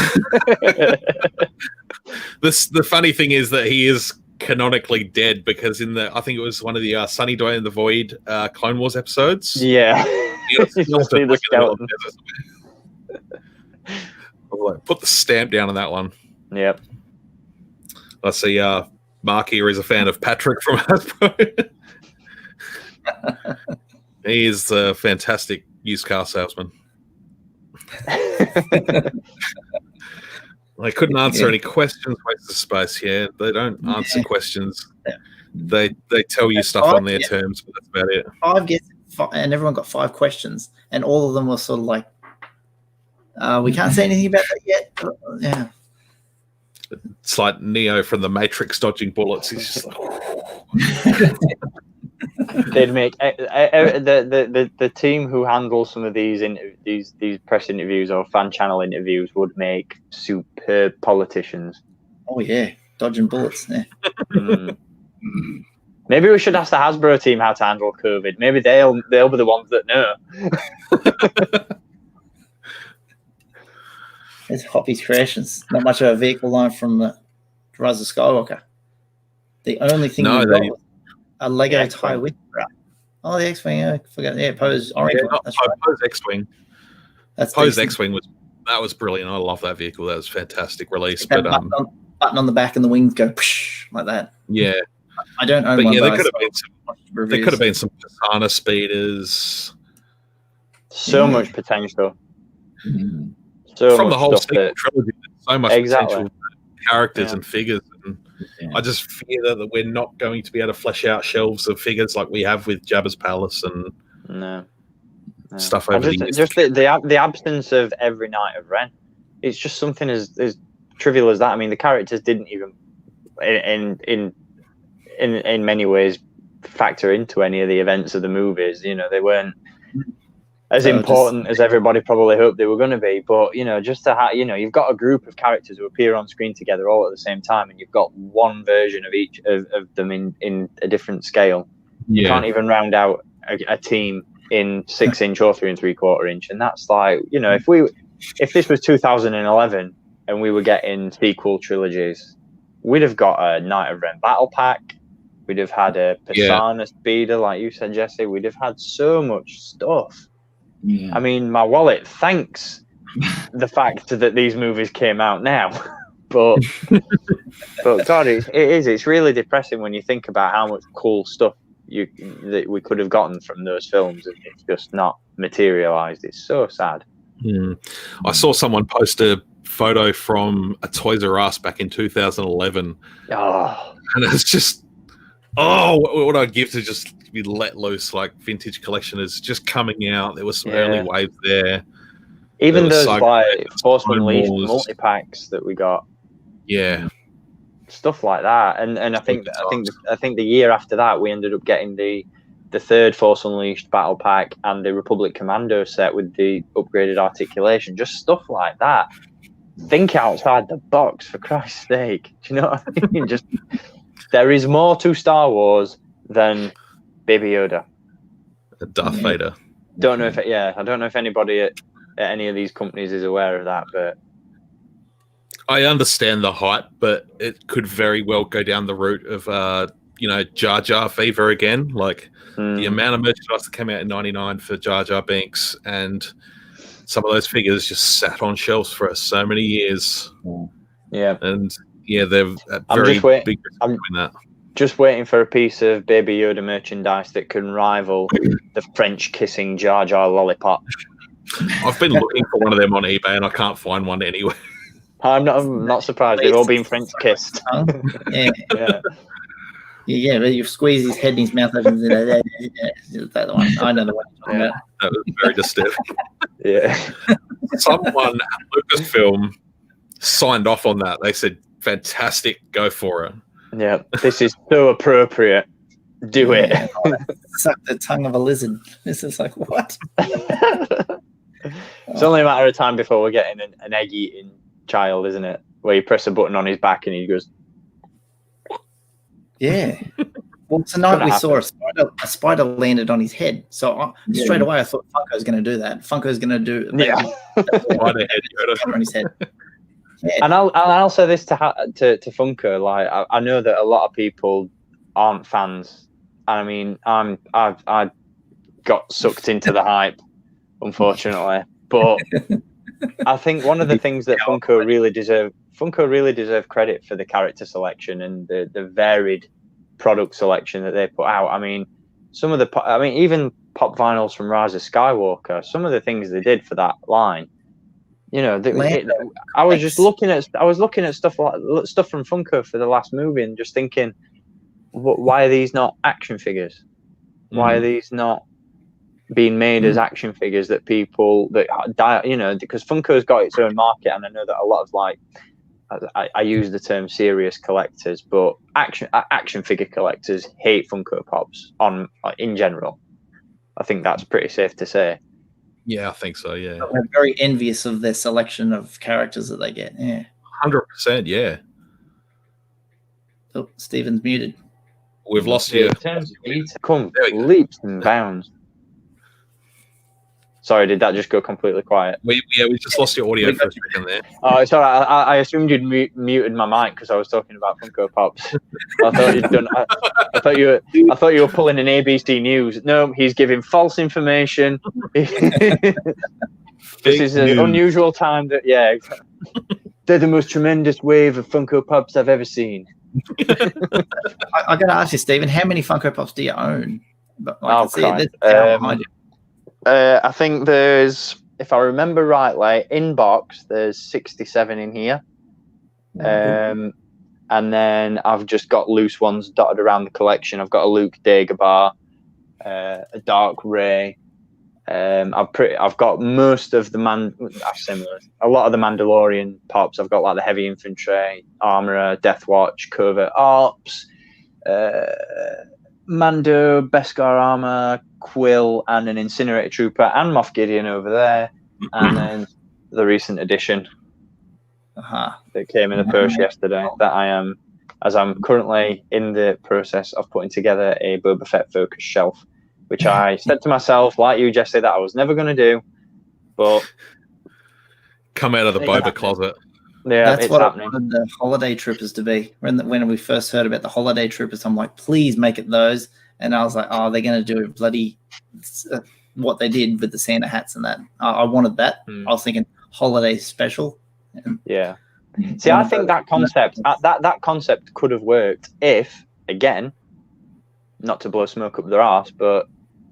The funny thing is that he is canonically dead, because I think it was one of the Sunny Day in the Void Clone Wars episodes. Yeah. You see the skeleton. Put the stamp down on that one. Yep. Let's see. Mark here is a fan of Patrick from Hasbro. He is a fantastic used car salesman. I couldn't answer any questions. Waste of space. Yeah, they don't answer questions. They tell you stuff on their terms, but that's about it. 5 guesses, and everyone got 5 questions, and all of them were sort of like, we can't say anything about that yet. Yeah. It's like Neo from the Matrix dodging bullets. He's just like, They'd make the team who handle some of these press interviews or fan channel interviews would make superb politicians. Oh yeah, dodging bullets. Yeah. Maybe we should ask the Hasbro team how to handle COVID. Maybe they'll be the ones that know. It's Hoppy's Creations. Not much of a vehicle line from Rise of Skywalker. The only thing we got was a Lego tie with. Oh, the X-Wing. I forgot. Yeah, Poe's orange one. That's right. Poe's X-Wing. Poe's X-Wing was brilliant. I love that vehicle. That was a fantastic release. But button on the back and the wings go like that. Yeah. I don't own but one. Yeah, there could have been some Pisana speeders. So much potential. Mm-hmm. So from the whole sequel trilogy, so much potential characters and figures. And I just fear that we're not going to be able to flesh out shelves of figures like we have with Jabba's Palace and stuff over the years. Just the absence of every Knight of Ren. It's just something as trivial as that. I mean, the characters didn't even in many ways factor into any of the events of the movies. You know, they weren't as important as everybody probably hoped they were going to be. But, you know, just to have, you know, you've got a group of characters who appear on screen together all at the same time, and you've got one version of each of them in a different scale. Yeah. You can't even round out a team in 6-inch or 3 3/4 inch. And that's like, you know, if this was 2011 and we were getting sequel trilogies, we'd have got a Knight of Ren battle pack. We'd have had a Pisana speeder, like you said, Jesse. We'd have had so much stuff. Yeah. I mean, my wallet thanks the fact that these movies came out now. but God, it's really depressing when you think about how much cool stuff that we could have gotten from those films, and it's just not materialized. It's so sad. I saw someone post a photo from a Toys R Us back in 2011. And it's just, what I'd give to just be let loose, like vintage collectioners just coming out. There was some early waves there. Even those like Force Unleashed multi-packs that we got. Yeah. Stuff like that. And I think the year after that we ended up getting the third Force Unleashed battle pack and the Republic Commando set with the upgraded articulation. Just stuff like that. Think outside the box, for Christ's sake. Do you know what I mean? Just there is more to Star Wars than Baby Yoda. Darth Vader. I don't know if anybody at any of these companies is aware of that, but I understand the hype, but it could very well go down the route of Jar Jar fever again. Like the amount of merchandise that came out in '99 for Jar Jar Binks, and some of those figures just sat on shelves for so many years. Yeah, and they're very big in that. Just waiting for a piece of Baby Yoda merchandise that can rival the French kissing Jar Jar lollipop. I've been looking for one of them on eBay and I can't find one anywhere. I'm not surprised. They've all been French kissed. Yeah, but you squeeze his head in his mouth. That one. I know the one you're talking about. That was very disturbing. Yeah. Someone at Lucasfilm signed off on that. They said, fantastic, go for it. Yeah, this is so appropriate. Do it. Suck the tongue of a lizard. This is like, what? It's only a matter of time before we're getting an egg-eating child, isn't it? Where you press a button on his back and he goes... Yeah. Well, tonight we saw a spider landed on his head. So straight away I thought Funko's going to do that. Funko's going to do... Spider head on his head. Yeah. And I'll say this to Funko, like I know that a lot of people aren't fans, and I mean I got sucked into the hype, unfortunately. But I think one of the things that Funko really deserve credit for the character selection and the varied product selection that they put out. I mean, even pop vinyls from Rise of Skywalker, some of the things they did for that line. You know, I was looking at stuff from Funko for the last movie and just thinking, why are these not action figures? Why are these not being made as action figures that people because Funko's got its own market, and I know that a lot of like I use the term serious collectors, but action figure collectors hate Funko Pops in general. I think that's pretty safe to say. Yeah, I think so. Yeah, we're very envious of their selection of characters that they get. Yeah, 100%. Yeah. Oh, Stephen's muted. We've lost you. Come leaps and bounds. Sorry, did that just go completely quiet? We just lost your audio for a second there. Oh, sorry. I assumed you'd muted my mic because I was talking about Funko Pops. I thought you'd done. I thought you were pulling an ABC News. No, he's giving false information. This is an unusual time. They're the most tremendous wave of Funko Pops I've ever seen. I got to ask you, Stephen, how many Funko Pops do you own? I think there's, if I remember rightly, in box there's 67 in here, and then I've just got loose ones dotted around the collection. I've got a Luke Dagobah, a Dark Ray. I've got most of the a lot of the Mandalorian pops. I've got like the Heavy Infantry, Armorer, Death Watch, Covert Ops, Mando, Beskar Armor, Quill, and an Incinerator Trooper, and Moff Gideon over there, and then the recent edition that came in the post yesterday. That I'm currently in the process of putting together a Boba Fett focus shelf, which I said to myself, like you, Jesse, that I was never going to do, but come out of the Boba closet. Yeah, that's what happening. I wanted the holiday troopers to be. When we first heard about the holiday troopers, I'm like, please make it those. And I was like, oh, they're going to do bloody what they did with the Santa hats and that. I wanted that. I was thinking holiday special. Yeah. See, I think that concept that concept could have worked if, again, not to blow smoke up their arse, but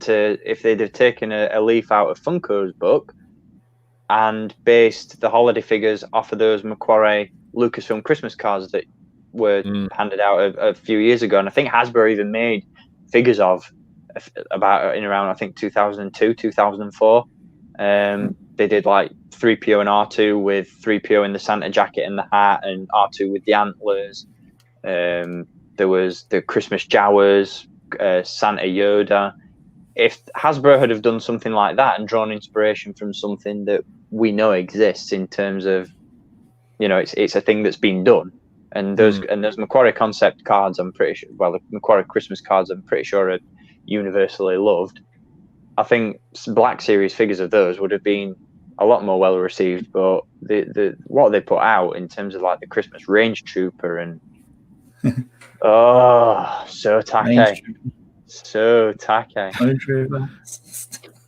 if they'd have taken a leaf out of Funko's book and based the holiday figures off of those Macquarie Lucasfilm Christmas cards that were handed out a few years ago. And I think Hasbro even made figures of around, I think, 2002, 2004. They did like 3PO and R2 with 3PO in the Santa jacket and the hat, and R2 with the antlers. There was the Christmas Jawas, Santa Yoda. If Hasbro had have done something like that and drawn inspiration from something that we know exists in terms of, it's a thing that's been done, and those Macquarie concept cards, I'm pretty sure, the Macquarie Christmas cards, I'm pretty sure are universally loved. I think Black Series figures of those would have been a lot more well received, but the what they put out in terms of like the Christmas Range Trooper and so tacky. So tacky.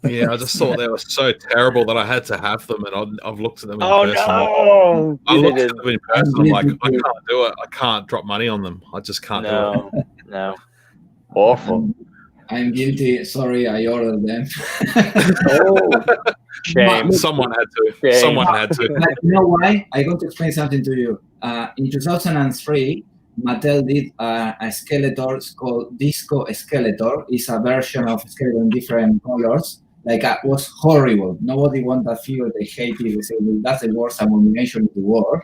Yeah, I just thought they were so terrible that I had to have them, and I've looked at them in person. No! I looked at them in person. I'm like, I can't do it. I can't drop money on them. I just can't do it. No. Awful. I'm guilty. Sorry, I ordered them. Shame. Someone had to. Shame. Someone had to. But you know why? I'm going to explain something to you. In 2003, Mattel did a Skeletor called Disco Skeletor. It's a version of Skeletor in different colors. Like, it was horrible. Nobody wanted that figure. They hated it. They said, well, that's the worst abomination in the world.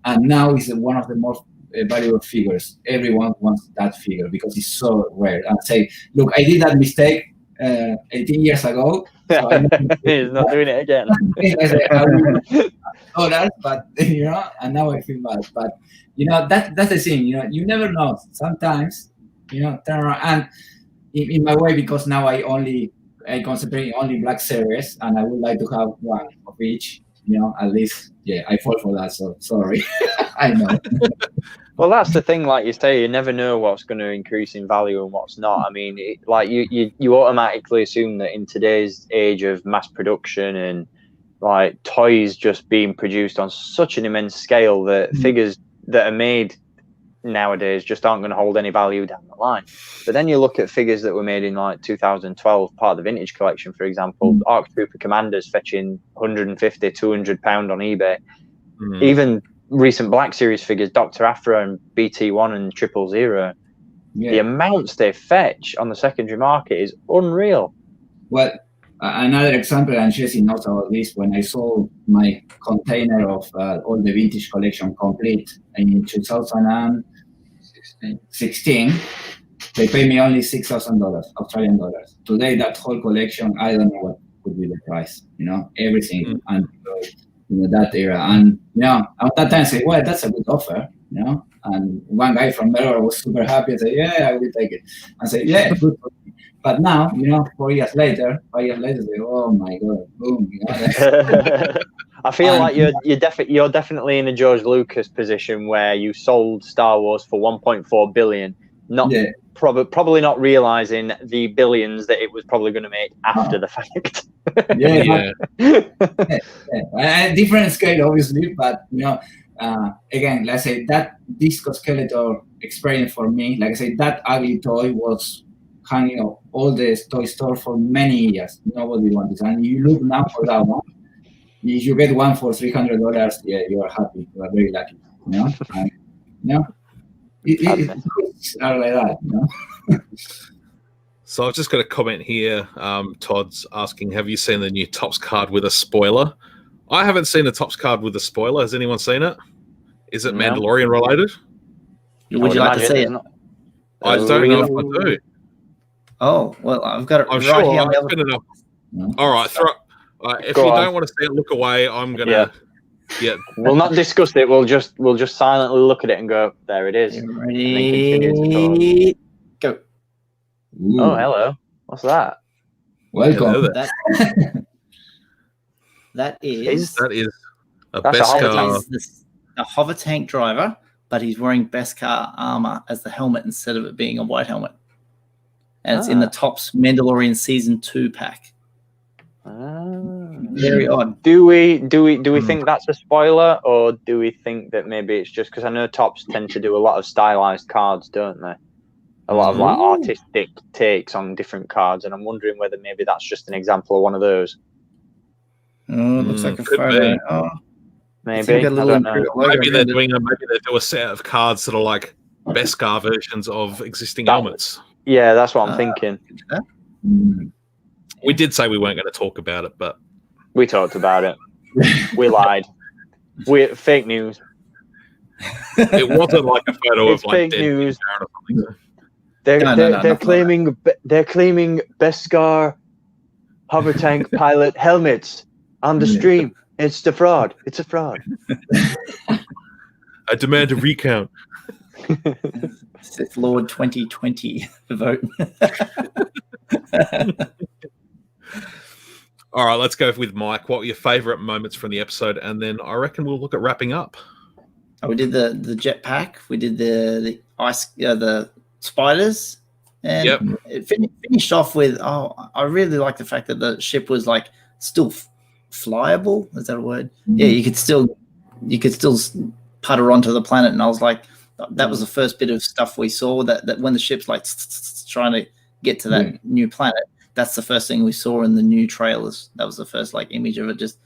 And now it's one of the most valuable figures. Everyone wants that figure because it's so rare. And say, look, I did that mistake 18 years ago. So he's not doing it again. I said, but and now I feel bad. But that's the thing. You never know. Sometimes, turn around, and in my way, because now I concentrate only Black Series, and I would like to have one of each. At least, I fall for that. So sorry, I know. Well, that's the thing. Like you say, you never know what's going to increase in value and what's not. I mean, you automatically assume that in today's age of mass production and like toys just being produced on such an immense scale, that figures that are made nowadays just aren't going to hold any value down the line. But then you look at figures that were made in like 2012, part of the vintage collection, for example, ARC Trooper Commanders fetching £150, £200 on eBay. Even recent Black Series figures, Dr. Aphra and BT1 and 000, the amounts they fetch on the secondary market is unreal. Well, Another example, and Jesse knows about this, when I sold my container of all the vintage collection complete in 2016, they paid me only $6,000 Australian dollars. Today, that whole collection, I don't know what would be the price, everything and that era. And at that time I said, well, that's a good offer, and one guy from Melbourne was super happy and said, yeah, I will take it. I said, yeah, good for me. But now, 5 years later, they oh my god, boom. I feel like you're definitely in a George Lucas position where you sold Star Wars for 1.4 billion, probably not realizing the billions that it was probably going to make after the fact. Different scale, obviously, but again, let's say that Disco Skeletor experience for me, like I said, that ugly toy was hanging up all the toy store for many years. Nobody wanted it. And you look now for that one. If you get one for $300, you are happy. You are very lucky. It's not like that. So I've just got a comment here. Todd's asking, have you seen the new Topps card with a spoiler? I haven't seen the Topps card with a spoiler. Has anyone seen it? Is it Mandalorian related? Would you like to see it? I don't know if I do. Oh, well, I've got it I'm right sure here. All right, if you don't want to see it, look away. I'm gonna. Yeah. We'll not discuss it. We'll just silently look at it and go, there it is. Ready? Go. Ooh. Oh, hello. What's that? Welcome. That is a Beskar. A hover tank driver, but he's wearing Beskar armor as the helmet instead of it being a white helmet. And it's in the Topps Mandalorian Season 2 pack. Very odd. Do we think that's a spoiler, or do we think that maybe it's just because I know Topps tend to do a lot of stylized cards, don't they? A lot of like artistic takes on different cards, and I'm wondering whether maybe that's just an example of one of those. Oh, it looks like a photo. Oh, maybe. I don't know. Maybe they do a set of cards that are like Beskar versions of existing helmets. Yeah, that's what I'm thinking. We did say we weren't going to talk about it, but we talked about it. We lied. Fake news. It wasn't like a photo of like fake dead news. Or something. They're claiming Beskar hover tank pilot helmets on the stream. It's the fraud. It's a fraud. I demand a recount. Sith Lord 2020 vote. All right, let's go with Mike. What were your favorite moments from the episode? And then I reckon we'll look at wrapping up. We did the jetpack. We did the ice, the spiders, and it finished off with. I really like the fact that the ship was like still flyable. Is that a word? Mm-hmm. Yeah, you could still putter onto the planet, and I was like, that was the first bit of stuff we saw. That when the ship's like trying to get to that new planet, that's the first thing we saw in the new trailers. That was the first like image of it just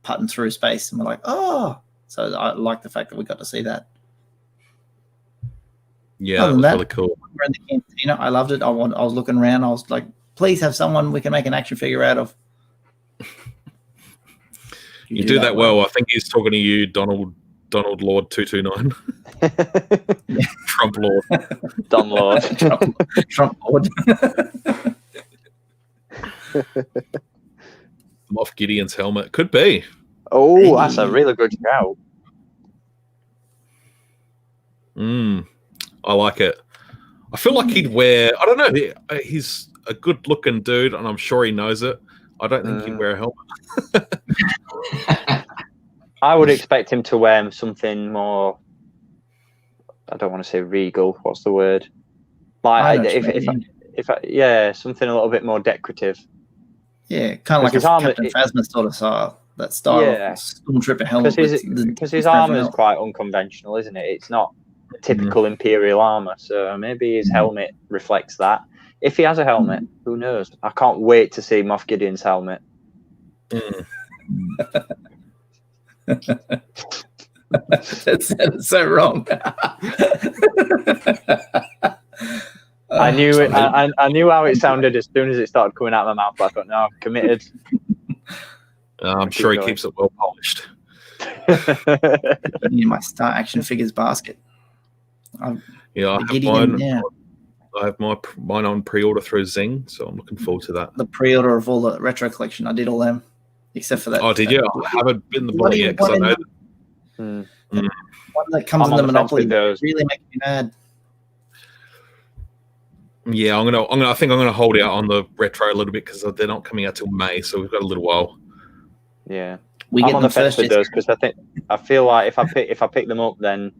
putting through space, and we're like, oh. So I like the fact that we got to see that. Yeah, that was really cool. We're in the cantina. I loved it. I was looking around. I was like, please have someone we can make an action figure out of. You do that well. I think he's talking to you, Donald Lord 229. Trump Lord. Don Lord. Trump Lord. Moff Gideon's helmet. Could be. Oh, that's a really good shout. I like it. I feel like he'd wear, I don't know, he's a good looking dude and I'm sure he knows it. I don't think he'd wear a helmet. I would expect him to wear something more, I don't want to say regal, what's the word? Like something a little bit more decorative. Yeah, kind of like a Captain Phasma sort of style. That style of Stormtrooper helmet. Because his armor is quite unconventional, isn't it? It's not typical Imperial armor, so maybe his helmet reflects that. If he has a helmet, who knows? I can't wait to see Moff Gideon's helmet. That's so wrong. I knew it. I knew how it sounded as soon as it started coming out of my mouth. But I thought, no, I'm committed. I'm sure he keeps it well polished. In my Star Action Figures basket. I have mine on pre-order through Zing, so I'm looking forward to that. The pre-order of all the retro collection, I did all them, except for that. Oh, did you? I haven't been the body yet because I know. One that comes in the Monopoly really makes me mad. Yeah, I think I'm gonna hold out on the retro a little bit because they're not coming out till May, so we've got a little while. Yeah, I'm on the fence with those because I feel like if I pick them up, then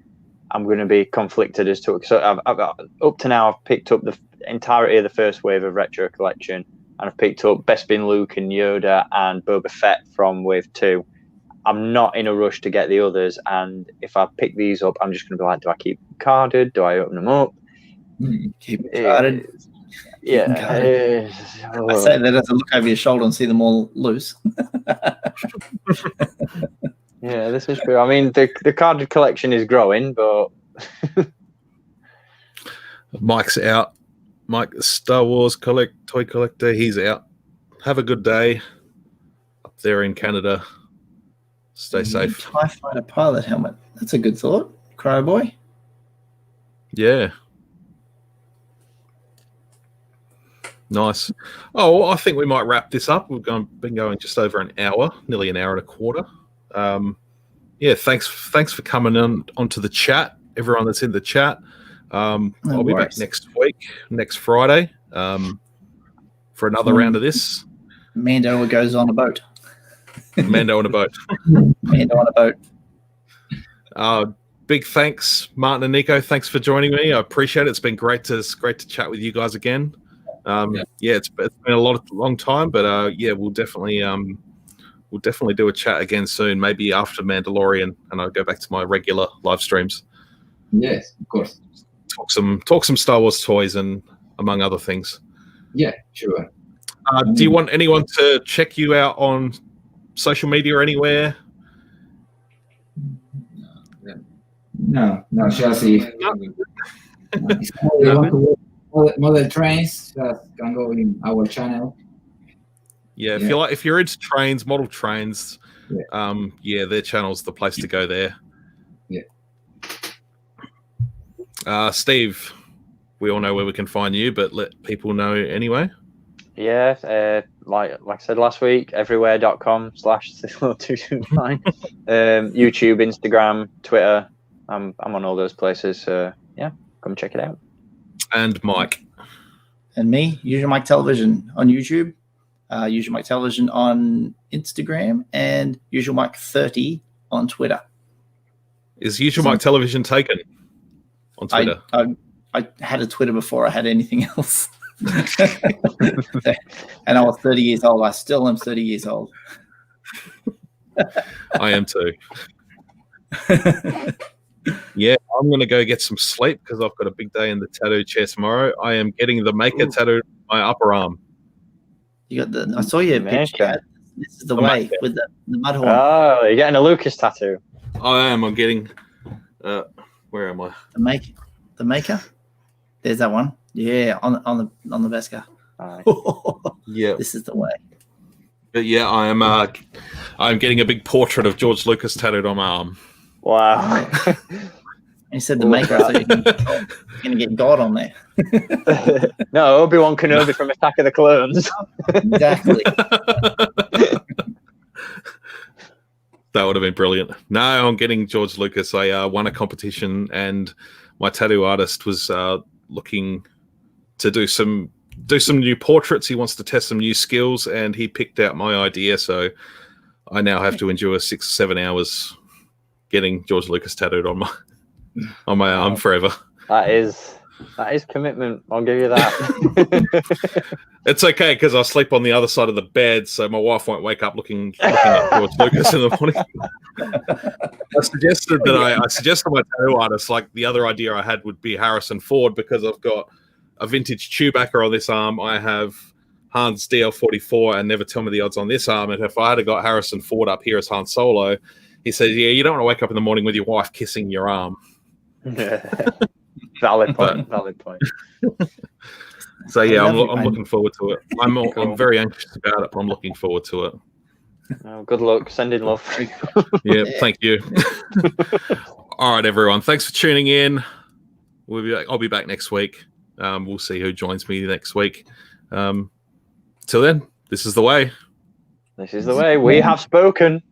I'm going to be conflicted as to. So I've up to now I've picked up the entirety of the first wave of retro collection, and I've picked up Bespin Luke and Yoda and Boba Fett from wave 2. I'm not in a rush to get the others, and if I pick these up, I'm just going to be like, do I keep them carded? Do I open them up? Keep it carded. Yeah. I say that as I look over your shoulder and see them all loose. Yeah, this is true. I mean, the carded collection is growing, but Mike's out. Mike, the Star Wars toy collector, he's out. Have a good day up there in Canada. Stay safe. TIE Fighter pilot helmet. That's a good thought. Cryo Boy. Yeah. Nice. Oh, well, I think we might wrap this up. We've been going just over an hour, nearly an hour and a quarter. Yeah, thanks for coming onto the chat, everyone that's in the chat. I'll be back next week, next Friday, for another round of this. Mando goes on a boat. Mando on a boat. Mando on a boat. Big thanks, Martin and Nico. Thanks for joining me. I appreciate it. It's been great to chat with you guys again. It's been a long time, but we'll definitely do a chat again soon. Maybe after Mandalorian, and I'll go back to my regular live streams. Yes, of course. Talk some Star Wars toys and among other things. Yeah, sure. Do you want anyone to check you out on social media or anywhere? No, Chelsea. Model trains can go in our channel. Yeah, if you're into trains, model trains, their channel's the place to go there. Yeah. Steve, we all know where we can find you, but let people know anyway. Yeah, like I said last week, everywhere.com/229. YouTube, Instagram, Twitter. I'm on all those places. So yeah, come check it out. And Mike. And me, Usual Mike Television on YouTube, Usual Mike Television on Instagram, and Usual Mike 30 on Twitter. Is Usual Mike Television taken on Twitter? I had a Twitter before I had anything else. And I was 30 years old. I still am 30 years old. I am too. Yeah, I'm going to go get some sleep because I've got a big day in the tattoo chair tomorrow. I am getting the Maker tattoo on my upper arm. You got I saw your picture. This is the way Maker. With the mud horn. Oh, you're getting a Lucas tattoo. I am. I'm getting. Where am I? The Maker. There's that one. Yeah, on the Vesca. Yeah, this is the way. But yeah, I am. I'm getting a big portrait of George Lucas tattooed on my arm. Wow. You said the Maker, so you're going to get God on there. No, Obi-Wan Kenobi from Attack of the Clones. Exactly. That would have been brilliant. No, I'm getting George Lucas. I won a competition, and my tattoo artist was looking to do some new portraits. He wants to test some new skills, and he picked out my idea. So I now have to endure 6 or 7 hours getting George Lucas tattooed on my arm forever. That is commitment. I'll give you that. It's okay because I sleep on the other side of the bed, so my wife won't wake up looking at George Lucas in the morning. I suggested my tattoo artist, like the other idea I had would be Harrison Ford, because I've got a vintage Chewbacca on this arm. I have Han's DL-44 and Never Tell Me the Odds on this arm. And if I had got Harrison Ford up here as Han Solo, he says, yeah, you don't want to wake up in the morning with your wife kissing your arm. Valid point. So yeah, I'm looking forward to it. I'm very anxious about it, but I'm looking forward to it. Oh, good luck. Sending love. Yeah, thank you. All right, everyone. Thanks for tuning in. I'll be back next week. We'll see who joins me next week. Till then, this is the way. This is the way. We have spoken.